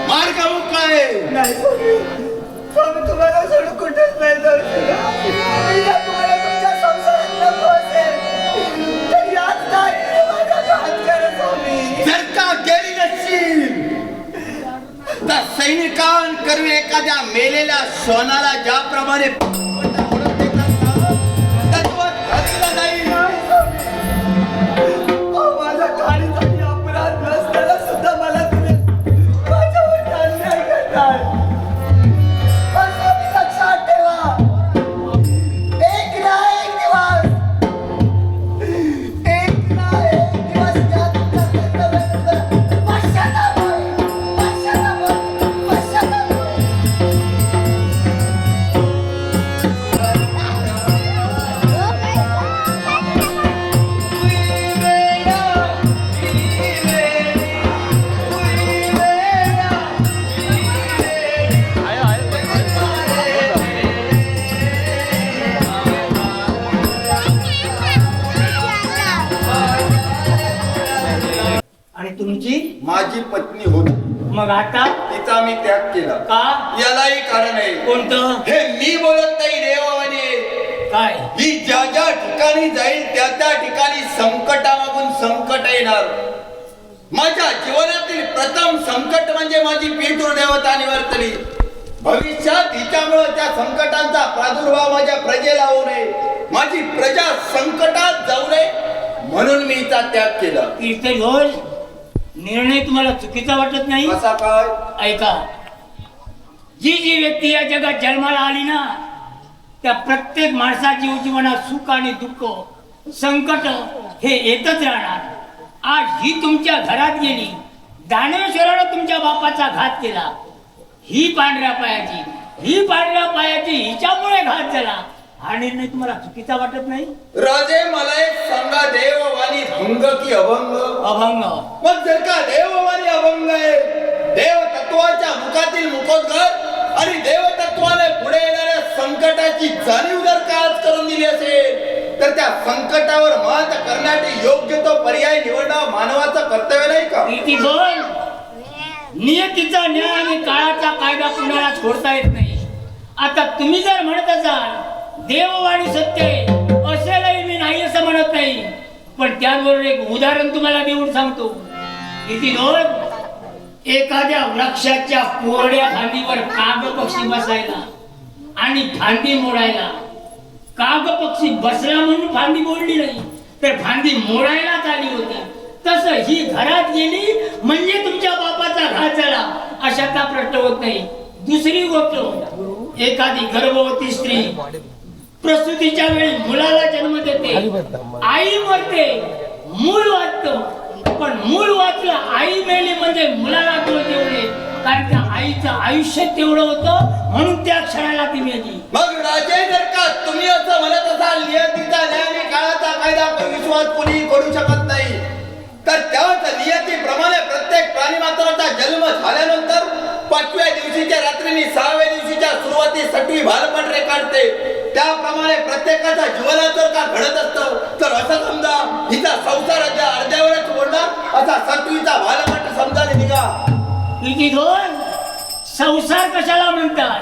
Speaker 3: मार्ग मुक्त आहे.
Speaker 5: नाही स्वामी, स्वामी तुम्हाला सोडून कुठेच नाही जाऊ शकत. मी जर तुम्हाला तुमच्या संसारात नको असेल तर याच दारीने माझा घात करा स्वामी.
Speaker 3: जर का गेली नसशील तर सैनिकांकरवी एखाद्या मेलेल्या श्वानाला ज्याप्रमाणे
Speaker 5: माझ्या काळीसाठी अपराध नसताना सुद्धा मला तुम्ही माझ्यावर अन्याय करताय. पण स्वामी लक्षात ठेवा, एक ना एक दिवस या तुमच्या कर्तव्याचं पश्चाताप होईल.
Speaker 6: आणि तुमची
Speaker 3: माझी पत्नी होती,
Speaker 6: मग आता
Speaker 3: तिचा मी त्याग केला.
Speaker 6: का?
Speaker 3: यालाही कारण आहे.
Speaker 6: कोणतं?
Speaker 3: हे मी बोलत नाही, देवाने.
Speaker 6: काय?
Speaker 3: ही ज्या ज्या ठिकाणी जाईल त्या त्या ठिकाणी संकटामागून संकट येणार. माझ्या जीवनातील प्रथम संकट म्हणजे माझी पितृ देवता निवर्तली. भविष्यात हिच्यामुळे त्या संकटांचा प्रादुर्भाव माझ्या प्रजेला होऊ नये, माझी प्रजा संकटात जाऊ नये, म्हणून मी हिचा त्याग केला.
Speaker 6: तीर्थघोष, निर्णय तुम्हाला चुकीचा वाटत नाही?
Speaker 3: असा काय?
Speaker 6: ऐका, जी जी व्यक्ती या जगात जन्माला आली ना, त्या प्रत्येक माणसाच्या जीवनात सुख आणि दुःख, संकट हे येतच राहणार. आज ही तुमच्या घरात गेली, दानवेश्वरानं तुमच्या बापाचा घात केला. ही पांढऱ्या पायाची हिच्यामुळे घात झाला. हा निर्णय तुम्हाला चुकीचा वाटत नाही?
Speaker 3: राजे, मला एक सांगा, देववाणी भंग की अभंग?
Speaker 6: अभंग.
Speaker 3: मग जर का देववाणी अभंग आहे, देव तत्वाच्या मुखातील मुखोद्गार आणि देवतत्वाने पुढे येणाऱ्या संकटाची जाणीव जर का आज करून दिली असेल, तर त्या संकटावर मात करण्यासाठी योग्य तो पर्याय निवडणं मानवाचं कर्तव्य नाही का?
Speaker 6: किती बोल. नियतीचा न्याय आणि काळाचा कायदा कुणाला छोडता येत नाही. आता तुम्ही जर म्हणत असाल देववाणी सत्य आहे, असेलही मी नाही असं म्हणत नाही, पण त्याबरोबर एक उदाहरण तुम्हाला देऊन सांगतो. किती दोन, एखाद्या वृक्षाच्या कोरड्या फांदीवर काग पक्षी बसायला आणि फांदी मोडायला. काग पक्षी बसला म्हणून फांदी मोडली नाही, तर फांदी मोडायलाच आली होती. तसं ही घरात गेली म्हणजे तुमच्या बापाचा घात झाला, अशाचा प्रश्न होत नाही. दुसरी गोष्ट, एखादी गर्भवती स्त्री प्रसूतीच्या वेळी मुलाला जन्म देते, आई मरते, मूल वाचतं. पण मूल वाचलं, आई मेली म्हणजे मुलाला दोष देऊ नये, कारण त्या आईचं आयुष्य तेवढं होतं म्हणून त्या क्षणाला ती मेली.
Speaker 3: मग राजे, जर का तुम्ही असं म्हणत असाल नियतीचा न्याय आणि काळाचा कायदा विश्वास कोणी करू शकत नाही, तर त्याच नियतीप्रमाणे प्रत्येक प्राणीमात्राचा जन्म झाल्यानंतर 5व्या दिवशीच्या रात्रीने 6व्या दिवशीच्या सुरुवाती 6वी भालपट काढते. त्याप्रमाणे प्रत्येकाच्या जीवनात जर का घडत असतं, तर असं समजा हिचा संसार अर्ध्यावरच बोलणार, असा 6वीचा भालपट समजा निघा.
Speaker 6: किती दोन, संसार कशाला म्हणतात?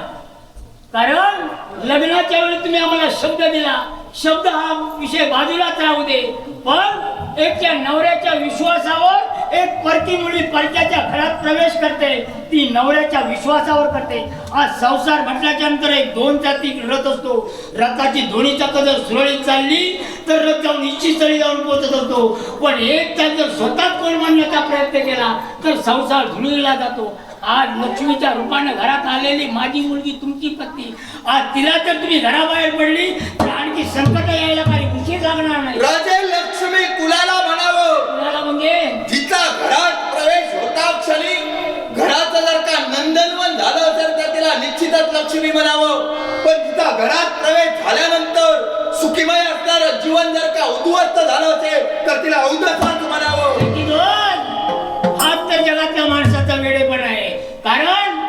Speaker 6: कारण लग्नाच्या वेळी तुम्ही आम्हाला शब्द दिला, शब्द हा विषय बाजूलाच राहू दे, पण एकच्या नवऱ्याच्या विश्वासावर एक परकी मुली परक्याच्या घरात प्रवेश करते, ती नवऱ्याच्या विश्वासावर करते. आज संसार म्हटल्याच्या नंतर एक 2 चाकी रथ असतो. रथाची दोन्ही चाकं जर सुरळीत चालली तर रथ जाऊन इच्छित स्थळी जाऊन पोहोचत असतो, पण एक चाक जर स्वतः कोण मांडण्याचा प्रयत्न केला तर संसार धुळीला जातो. आज लक्ष्मीच्या रूपाने घरात आलेली माझी मुलगी तुमची पत्नी, आज तिला जर तुम्ही घराबाहेर पडली तर आणखी संकट यायला काही उशीर लागणार नाही.
Speaker 3: राजे, लक्ष्मी कुलाला म्हणावं,
Speaker 6: कुणाला म्हणजे
Speaker 3: जिचा घरात प्रवेश होता तुम्ही म्हणावं, पण तिचा घरात प्रवेश झाल्यानंतर सुखीमय असणारं जीवन जर का उद्ध्वस्त झालं असेल तर तिला औदसाच म्हणावं.
Speaker 6: हाच तर जगातल्या माणसाचा वेडेपणा आहे. कारण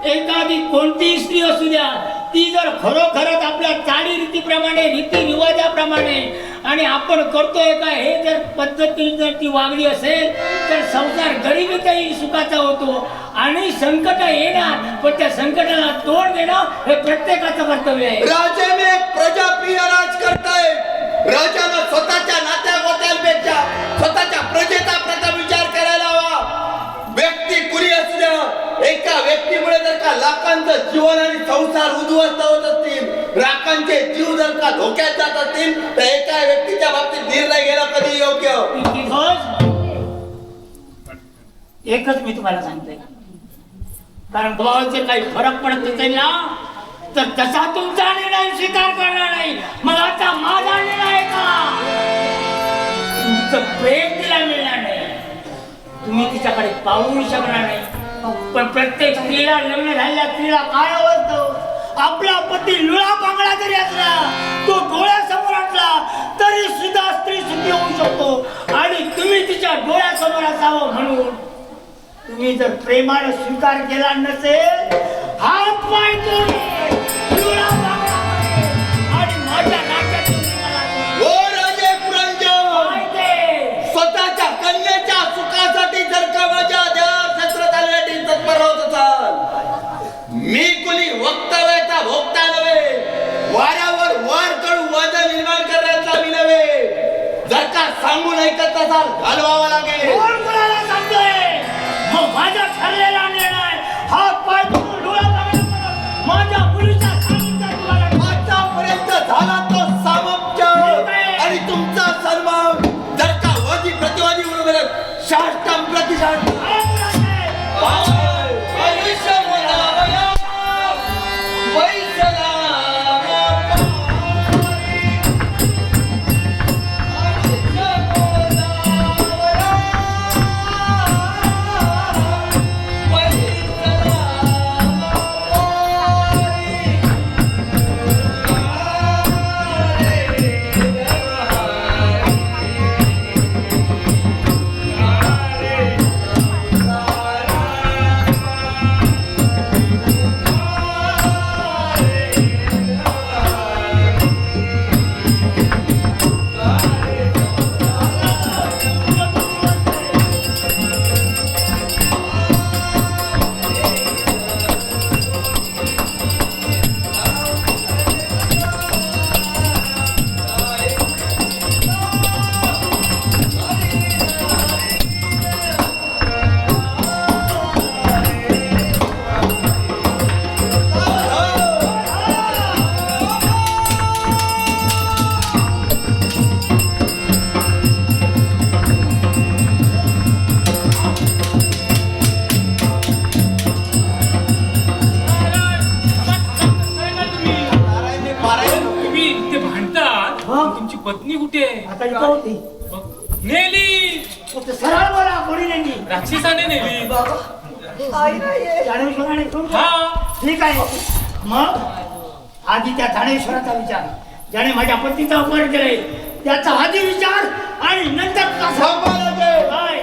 Speaker 6: एखादी कोणतीही स्त्री असू द्या, ती जर खरोखरच आपल्या चालीरीतीप्रमाणे रीतिरिवाजाप्रमाणे आणि आपण करतोय का हे जर पद्धतीने जर ती वागली असेल तर संसार गरिबीतही सुखाचा होतो आणि संकट येणार पण त्या संकटाला तोंड देणं हे प्रत्येकाचं कर्तव्य आहे.
Speaker 3: राजा मी एक प्रजाप्रिय राज करताय. राजानं स्वतःच्या नात्या गोत्यांपेक्षा स्वतःच्या प्रजेचा प्रथम विचार करायला हवा. व्यक्ती कुणी असू द्या, एका व्यक्तीमुळे जर का लाखांचं जीवन आणि संसार उद्ध्वस्त होत असतील, लाखांचे जीव जर का धोक्यात जात असतील तर एका व्यक्तीच्या बाबतीत निर्णय घेणं कधी योग्य.
Speaker 6: एकच मी तुम्हाला सांगतोय, कारण भावाचे काही फरक पडत नसेल ना तर तसा तुमचा निर्णय स्वीकार करणार नाही. मग आता माझा निर्णय का तुमचं प्रेम तिला मिळणार नाही, तुम्ही तिच्याकडे पाहू शकणार नाही. पण प्रत्येक स्त्रीला लग्न झालेल्या स्त्रीला काय आवडतं, आपला पती लुळा पांगळा जरी असला तो डोळ्यासमोर असला तरी सुद्धा स्त्री सुखी होऊ शकतो. आणि तुम्ही तिच्या डोळ्यासमोर असावं म्हणून तुम्ही जर प्रेमानं स्वीकार केला नसेल, हात पाय लुळा पांगळा आणि माझ्या नाट्यातून
Speaker 3: ओ राजे पुरंजन, स्वतःच्या कन्याच्या सुखासाठी जर का माझ्या देवावर शस्त्र चालण्यासाठी तत्पर होत असाल, मी कुणी वक्तव्याचा भोगता नव्हे, वाऱ्यावर वार करून वाद निर्माण करण्याचा मी नव्हे. जर का सांगून ऐकत असाल घालवावा लागेल.
Speaker 6: कोणाला सांगतोय? मग माझा ठरलेला निर्णय हात पाय डोळा माझ्या मुलीचा सांगितलं तुम्हाला.
Speaker 3: आतापर्यंत झाला तो सामप्य आणि तुमचा सन्मान जर का वादी प्रतिवादी बरोबर शास्त्रम प्रतिशास्त्र
Speaker 4: तुमची पत्नी कुठे आहे?
Speaker 6: आता इथं होती.
Speaker 4: नेली,
Speaker 6: सरळ बोला, कोणी नेली?
Speaker 4: राक्षसाने नेली.
Speaker 6: ज्ञानेश्वराने घेऊन गेला?
Speaker 4: हा.
Speaker 6: ठीक आहे. मग आधी त्या ज्ञानेश्वराचा विचार, ज्याने माझ्या पत्नीचा अपमान केलाय त्याचा आधी विचार आणि नंतर काय?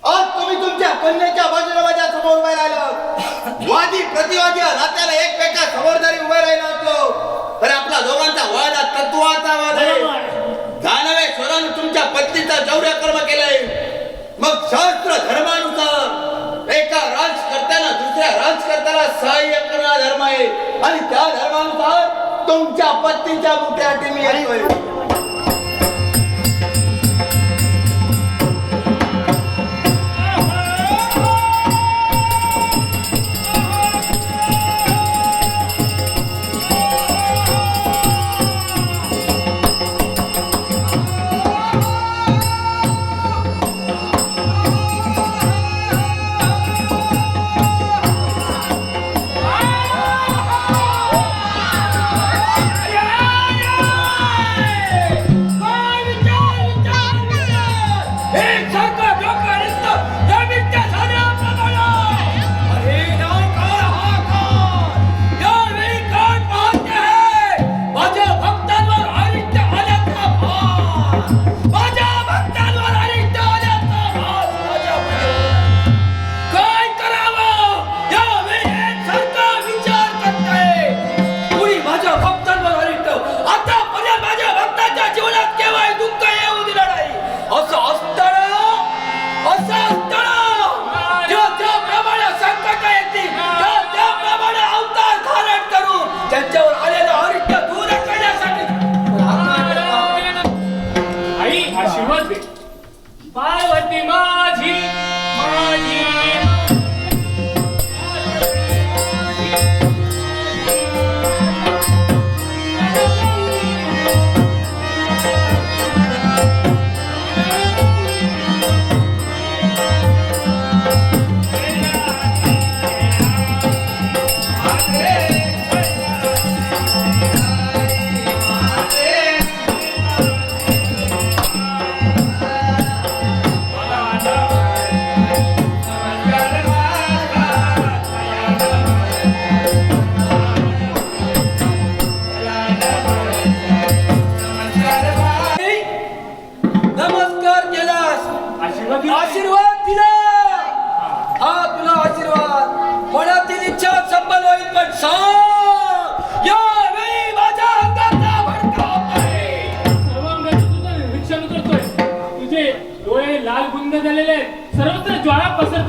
Speaker 3: आज तुम्ही तुमच्या कन्याच्या बाजूला माझ्या समोर उभे राहिला. वादी प्रतिवादी नात्याला एकमेका समोर जरी उभे राहिला असलो तर आपला दोघांचा वाद हा तत्वाचा वाद आहे. ज्ञानेश्वराने तुमच्या पत्नीचा जौर्य कर्म केलंय. मग शास्त्र धर्मानुसार एका राजकर्त्याला दुसऱ्या राजकर्त्याला सहाय्य करणं धर्म आहे आणि त्या धर्मानुसार तुमच्या पत्नीच्या मुठ्यासाठी मी येतोय.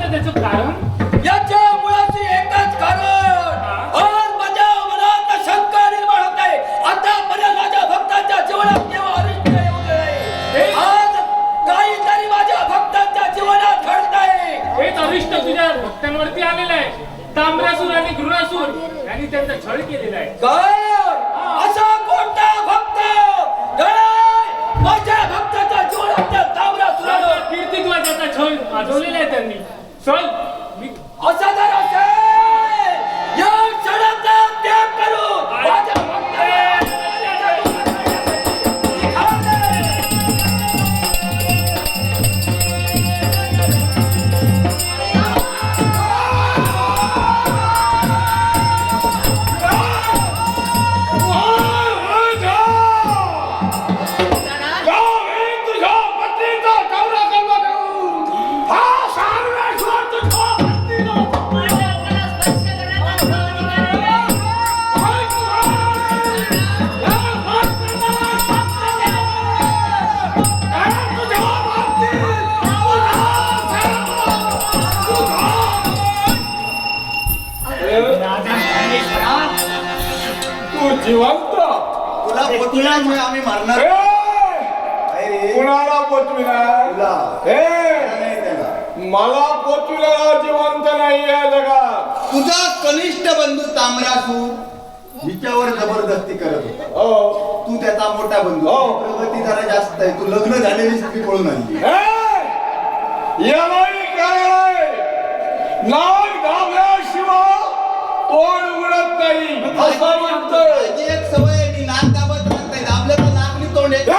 Speaker 4: सांगितलं त्याचं कारण?
Speaker 2: याच्या मुळाची एकच कारण, आज माझ्या मनात शंका निर्माण होत आहे. आतापर्यंत माझ्या भक्तांच्या जीवनात केव्हा अरिष्ट येऊ नये. आज काहीतरी माझ्या भक्तांच्या जीवनात घडतंय.
Speaker 4: हेच अरिष्ट तुझ्या भक्तांवरती आलेलं आहे. ताम्रासूर आणि घृणासूर यांनी त्यांचा छळ केलेला आहे.
Speaker 2: काय असा कोणता भक्त माझ्या भक्ताच्या जीवनात ताम्रासुरानं
Speaker 4: कीर्तित्वाचा छळ माजवलेला आहे त्यांनी. चल मी
Speaker 2: असा जर असेल या क्षणाचा त्याग करू माझ्या
Speaker 7: माझ्या अंगाला स्पर्श करण्याचा अधिकार आहे.
Speaker 2: तू जिवंत
Speaker 3: तुला पोचल्यामुळे आम्ही मारणार
Speaker 2: ए!
Speaker 3: नाही रे.
Speaker 2: कुणाला पोचविणार
Speaker 3: तुला.
Speaker 2: ए!
Speaker 3: नाही त्याला.
Speaker 2: मला पोचविलेला जिवंत नाही या जगात.
Speaker 3: तुझा कनिष्ठ बंधू ताम्रासूर हिच्यावर जबरदस्ती करत होता.
Speaker 2: हो.
Speaker 3: तू त्याचा मोठा बंधू.
Speaker 2: हो.
Speaker 3: प्रगती जरा जास्त आहे. तू लग्न झालेली स्त्री पळून आणली.
Speaker 2: ए! यालाही काय नाक दाबल्याशिवाय तोंड उघडत नाही असं म्हणतोय.
Speaker 3: माझी एक सवय आहे, मी नाक दाबत राहत नाही. दाबलं तर नाकनी तोंड येतं.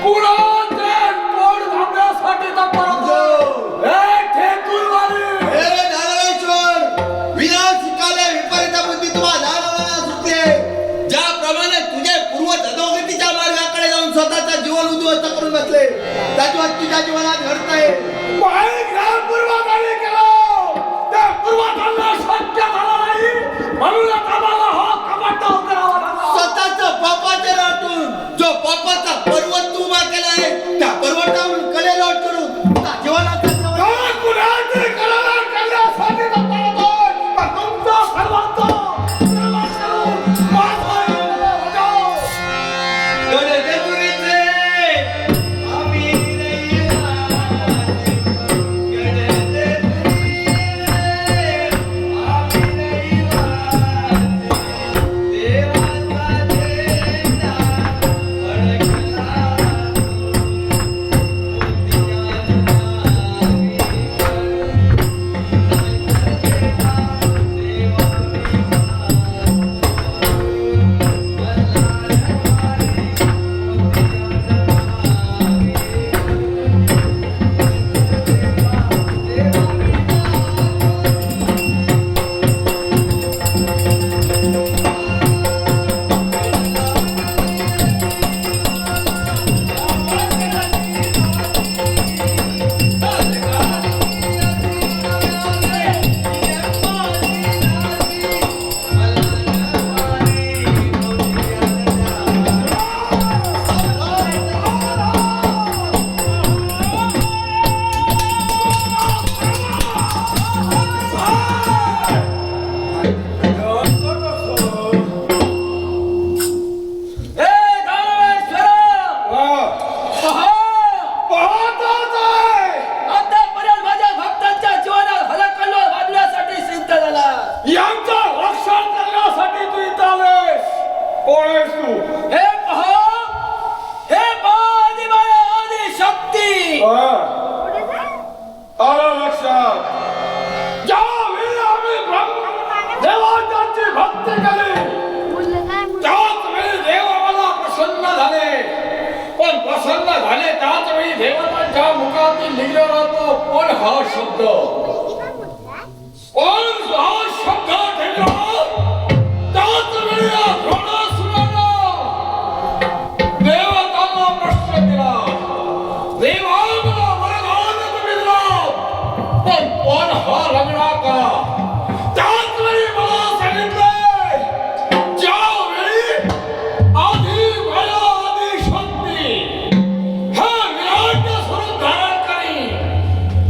Speaker 2: कुणाचे तोंड दाबण्यासाठी
Speaker 3: हे नारायणेश्वर, विनाशिकाले विपरीत बुद्धी तुम्हाला नारायणाला सुटले. ज्याप्रमाणे तुझे पूर्वज अधोगतीच्या मार्गाकडे जाऊन स्वतःचा जीवन उद्ध्वस्त करून बसले, त्याची आज तुझ्या जीवनात घडतंय. स्वतःच्या पापाचे राहून जो पापाचा पर्वत तू उभा केला आहे, त्या पर्वतावरून कडे लोट करून तुझा जीवनाचा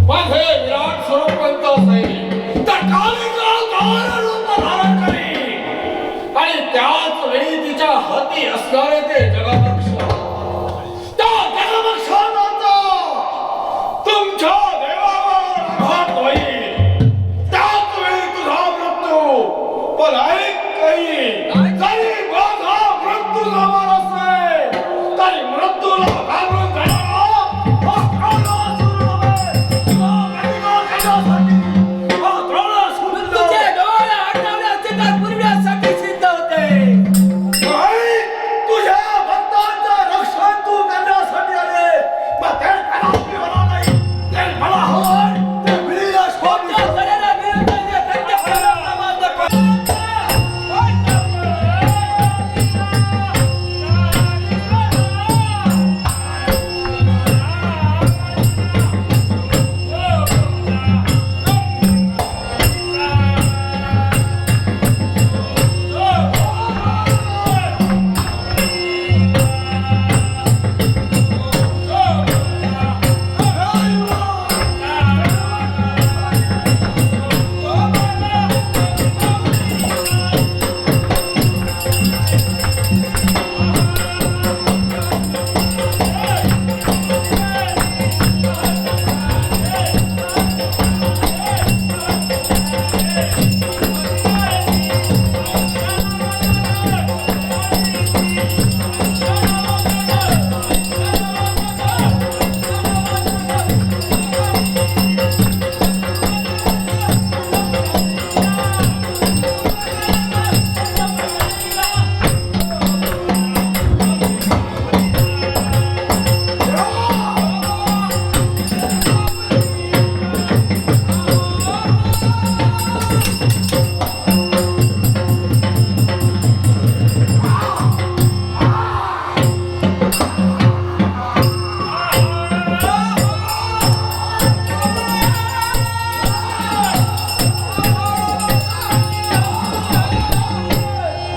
Speaker 2: माझे विराट स्वरूप बनत असे तर कालिका गाढ रूप धारण करी आणि त्याच वेळी तिच्या हाती असणारे ते जगदक्ष त्या जगदक्षाचा तुमच्या देवावर आघात होईल त्याच वेळी तुझा मृत्यू पण ऐक काही जरी माझा मृत्यू जवळ असे तरी मृत्यूला घाबरून जाणारा हा द्रोणासुर नव्हे. हा मेघनाथासाठी हा द्रोणासुर
Speaker 7: तुझे डोळे हटवण्याचे तर पूर्व्यासाठी सिद्ध होते.
Speaker 2: नाही, तुझ्या भक्तांचं रक्षण तू करण्यासाठी आले मग ते कदापि होणार नाही. ते मला हवंय ते मिळेलच.
Speaker 7: कोणत्या तऱ्हेला मिळत नाही ते प्रत्यक्षाला प्रमाण दाखवा.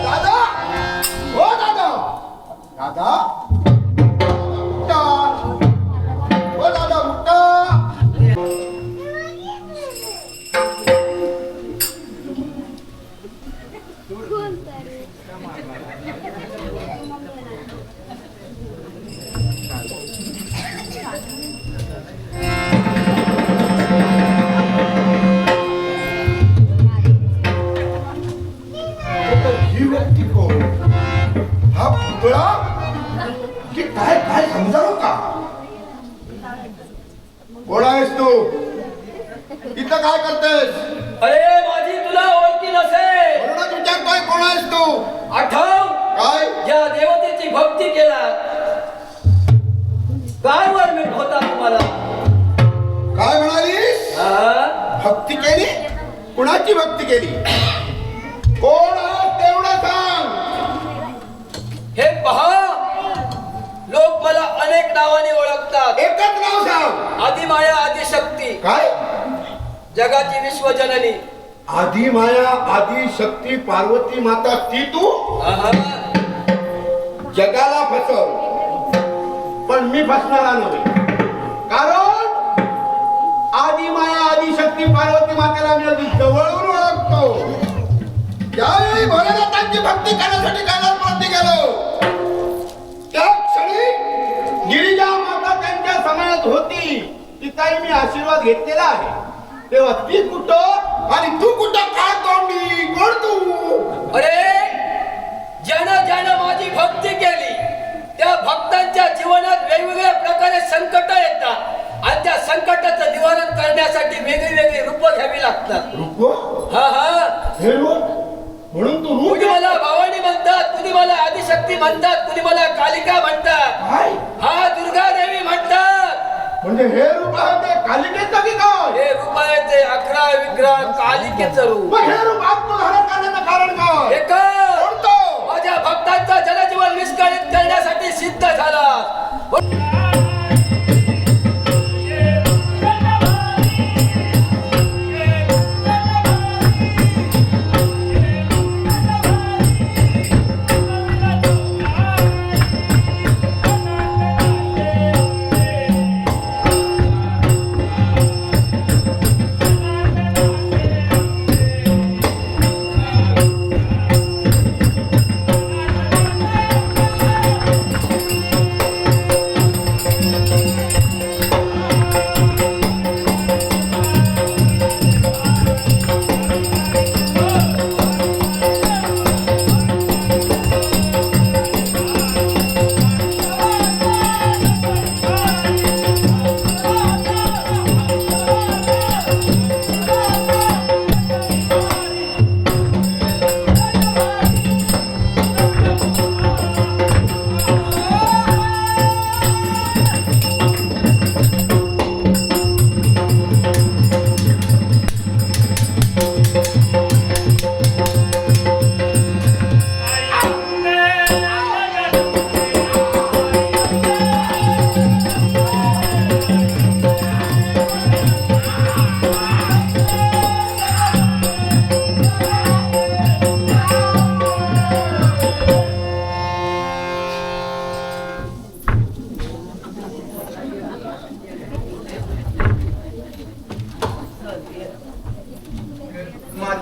Speaker 1: दादा हो दादा दादा मुक्ता हो दादा मुक्ता ही व्यक्ती कोण हा पुतळा की काय काय समजावं का कोण आहेस तू इथं काय करतेस
Speaker 7: अरे माझी तुला ओळखी नसेल.
Speaker 1: म्हणूनच विचारतोय कोण आहेस तू
Speaker 7: आठव
Speaker 1: काय
Speaker 7: ज्या देवतेची भक्ती केला काय वर मिळत होता तुम्हाला.
Speaker 1: काय म्हणालीस
Speaker 7: हा?
Speaker 1: भक्ती केली कुणाची भक्ती केली कोण आहेस तेवढं सांग
Speaker 7: हे पहा लोक मला अनेक नावाने ओळखतात.
Speaker 1: एकच नाव सांग
Speaker 7: आदिमाया आदिशक्ती
Speaker 1: काय
Speaker 7: जगाची विश्वजननी.
Speaker 1: आधी माया आधी शक्ती पार्वती माता ती तू
Speaker 7: आहा.
Speaker 1: जगाला फसव पण मी फसणारा नव्हे कारण आधी माया आधी शक्ती पार्वती मातेला मी अगदी जवळून ओळखतो. त्यावेळी भोलेनाथांची भक्ती करण्यासाठी कैलासवरती गेलो त्या क्षणी गिरिजा माता त्यांच्या समयात होती तिथंही मी आशीर्वाद घेतलेला आहे. तेव्हा ती कुठं आणि तू कुठं काय तोंडी कोण तू
Speaker 7: अरे ज्यानं ज्यानं माझी भक्ती केली त्या भक्तांच्या जीवनात वेगवेगळ्या प्रकारे संकट येतात आणि त्या संकटाचं निवारण करण्यासाठी वेगळी वेगळी रूप घ्यावी लागतात.
Speaker 1: रूप
Speaker 7: हा हा.
Speaker 1: हे रूप म्हणून तू रूप
Speaker 7: कुणी मला भावानी म्हणतात कुणी मला आदिशक्ती म्हणतात कुणी मला कालिका म्हणतात
Speaker 1: काय
Speaker 7: हा दुर्गा देवी म्हणतात.
Speaker 1: म्हणजे हे रूप आहे ते कालिकेचं की काय
Speaker 7: हे रूप आहे ते 11 विग्रह कालिकेचं रूप.
Speaker 1: मग हे रूप आत्मधारण करण्याचं कारण काय
Speaker 7: एक
Speaker 1: कोणतं
Speaker 7: माझ्या भक्तांचं जनजीवन विस्कळीत करण्यासाठी सिद्ध झाला.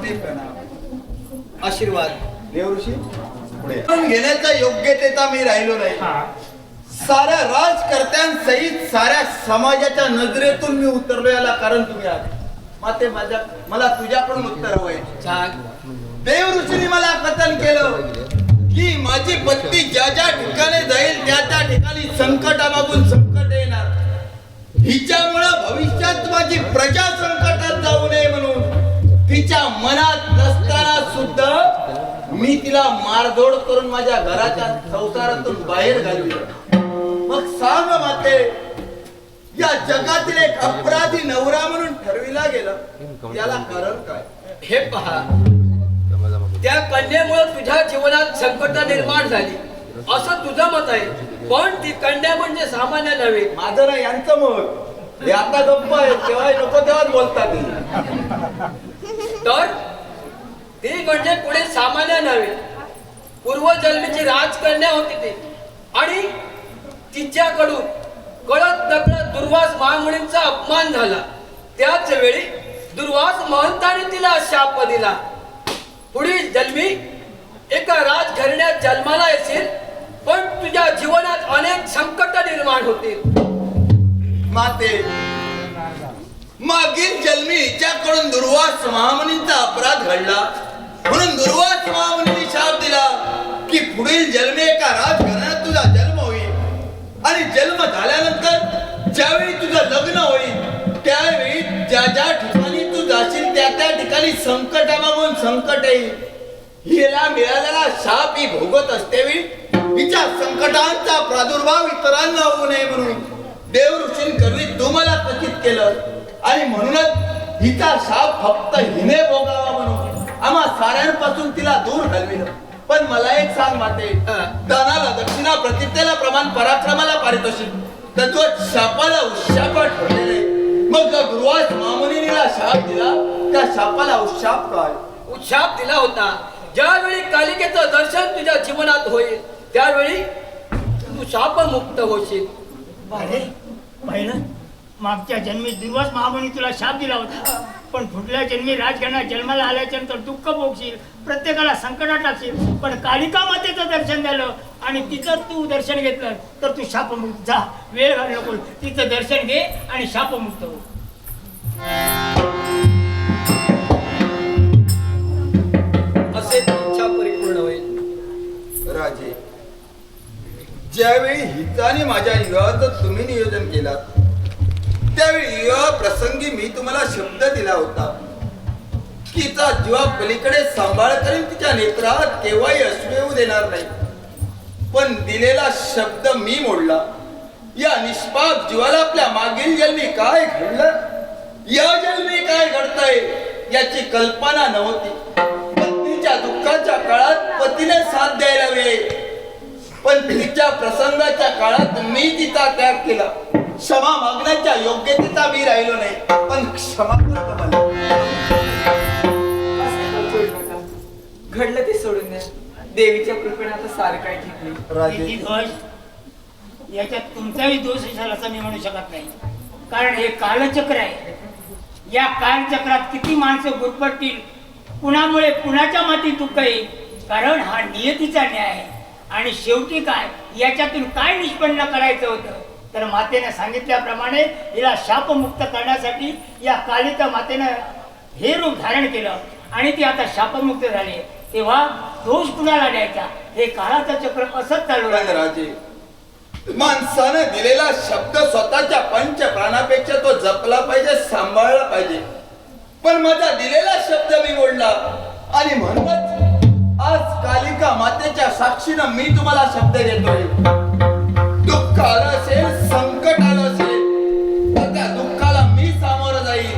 Speaker 3: कोटी प्रणाम. आशीर्वाद देवऋषी पुढे घेण्याच्या योग्यतेचा मी राहिलो नाही.
Speaker 4: हा
Speaker 3: साऱ्या राजकर्त्यांसहित साऱ्या समाजाच्या नजरेतून मी उतरलो, याला कारण तुम्ही आहात. माते मला तुझ्याकडून उत्तर हवंय. देवऋषीने मला कथन केलं की माझी पत्नी ज्या ज्या ठिकाणी जाईल त्या त्या ठिकाणी संकटामागून संकट येणार. हिच्यामुळे भविष्यात माझी प्रजा संकटात जाऊ नये म्हणून तिच्या मनात नसताना सुद्धा मी तिला मारधोड करून माझ्या घराच्या संसारातून बाहेर घालविलं. मग सांग माते, या जगातील एक अपराधी नवरा म्हणून ठरविला गेला, याला कारण काय?
Speaker 7: हे पहा, त्या कन्येमुळे तुझ्या जीवनात संकट निर्माण झाली असं तुझं मत आहे. पण ती कन्या म्हणजे सामान्य नव्हे.
Speaker 3: माझं ना यांचं मत. हे आता गप्प आहे, तेव्हा नको तेव्हाच बोलतात.
Speaker 7: तर ती म्हणजे पुढे सामान्य नव्हे, पूर्वजन्मीची राजकन्या होती ती. आणि तिच्याकडून कळत नकळत दुर्वास महामुनींचा अपमान झाला. त्याच वेळी दुर्वास महंताने तिला शाप दिला, पुढील जन्मी एका राजघराण्यात जन्माला येशील, पण तुझ्या जीवनात अनेक संकट निर्माण होतील.
Speaker 3: माते, मागील जन्मी हिच्याकडून दुर्वास महामुनींचा अपराध घडला, म्हणून दुर्वास महामुनींनी शाप दिला की पुढील जन्मी एका राजघराण्यात तुझा जन्म होईल. आणि जन्म झाल्यानंतर ज्यावेळी तुझं लग्न होईल त्यावेळी ज्या ज्या ठिकाणी तू जाशील त्या त्या ठिकाणी संकटामागून संकट येईल. हिला मिळालेला शाप ही भोगत असते वेळी हिच्या संकटांचा प्रादुर्भाव इतरांना होऊ नये म्हणून देवऋषींकरवी तुम्हाला कथित केलं. आणि म्हणूनच हिचा शाप फक्त हिने भोगावा म्हणून आम्हा साऱ्यांपासून तिला दूर घालविलं. पण मला एक सांग माते, दानाला दक्षिणा, प्रतिज्ञेला प्रमाण, पराक्रमाला पारितोषिक, तद्वत शापाला उशाप ठरलेले. मग दुर्वास महामुनीला शाप दिला, त्या शापाला उशाप काय?
Speaker 7: उशाप दिला होता ज्यावेळी कालिकेचं दर्शन तुझ्या जीवनात होईल त्यावेळी तू शापमुक्त होशील.
Speaker 6: पाहिलं, मागच्या जन्मी दुर्वास महामुनी तुला शाप दिला होता, पण पुढल्या जन्मी राजघराण्यात जन्माला आल्याच्या नंतर दुःख भोगशील, प्रत्येकाला संकटात टाकशील. पण कालिका मातेचं दर्शन झालं आणि तिचं तू दर्शन घेतलं तर तू शापमुक्त. जा, वेळ घालू नको, तिचं दर्शन घे आणि शापमुक्त हो.
Speaker 7: असे इच्छा परिपूर्ण होईल.
Speaker 3: राजे, ज्यावेळी हिचा आणि माझ्या विवाहाचं तुम्ही नियोजन केलात त्यावेळी विवाह प्रसंगी मी तुम्हाला शब्द दिला होता की तिचा जीवा पलीकडे सांभाळ करीन, तिच्या नेत्रात केव्हाही अश्रू येऊ देणार नाही. पण दिलेला शब्द मी मोडला. या निष्पाप जीवाला आपल्या मागील जन्मी काय घडलं, या जन्मी काय घडतंय याची कल्पना नव्हती. पत्नीच्या दुःखाच्या काळात पतीने साथ द्यायला वेळ, पण तिच्या प्रसंगाच्या काळात मी तिचा त्याग केला. क्षमा मागण्याच्या योग्यतेचा मी राहिलो नाही, पण क्षमा करतो मला.
Speaker 9: घडलं ते सोडून द्या. देवीच्या कृपेने आता सारं काय ठीक नाही.
Speaker 6: किती दोष, याच्यात तुमचाही दोष असेल असं मी म्हणू शकत नाही. कारण हे कालचक्र आहे. या कालचक्रात किती माणसं गुरफटतील, कुणामुळे कुणाच्या माती दुःख येईल. कारण हा नियतीचा न्याय आहे. आणि शेवटी काय, याच्यातून काय निष्पन्न करायचं होतं तर मातेने सांगितल्याप्रमाणे हिला शापमुक्त करण्यासाठी या कालिका मातेनं हे रूप धारण केलं आणि ती आता शापमुक्त झाली. तेव्हा दोष कुणाला द्यायचा, हे काळाचं चक्र असंच चालू
Speaker 3: पण राजे, माणसानं दिलेला शब्द स्वतःच्या पंच प्राणापेक्षा तो जपला पाहिजे, सांभाळला पाहिजे. पण माझा दिलेला शब्द मी मोडला आणि म्हणूनच आज कालिका मातेच्या साक्षीनं मी तुम्हाला शब्द देतोय. दुःख आलं असेल, संकट आलं असेल तर त्या दुःखाला मी सामोरं जाईल,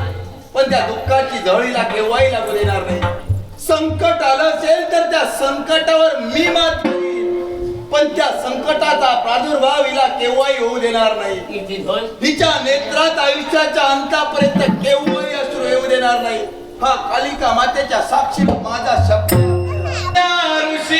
Speaker 3: पण त्या दुःखाची झळीला केव्हाही लागू देणार नाही. संकट आलं असेल तर त्या संकटावर मी मात करीन, पण त्या संकटाचा प्रादुर्भाव हिला केव्हाही होऊ देणार नाही. हिच्या नेत्रात आयुष्याच्या अंतापर्यंत केव्हाही अश्रू येऊ देणार नाही. हा कालिका मातेच्या साक्षीनं माझा शब्द. ऋषी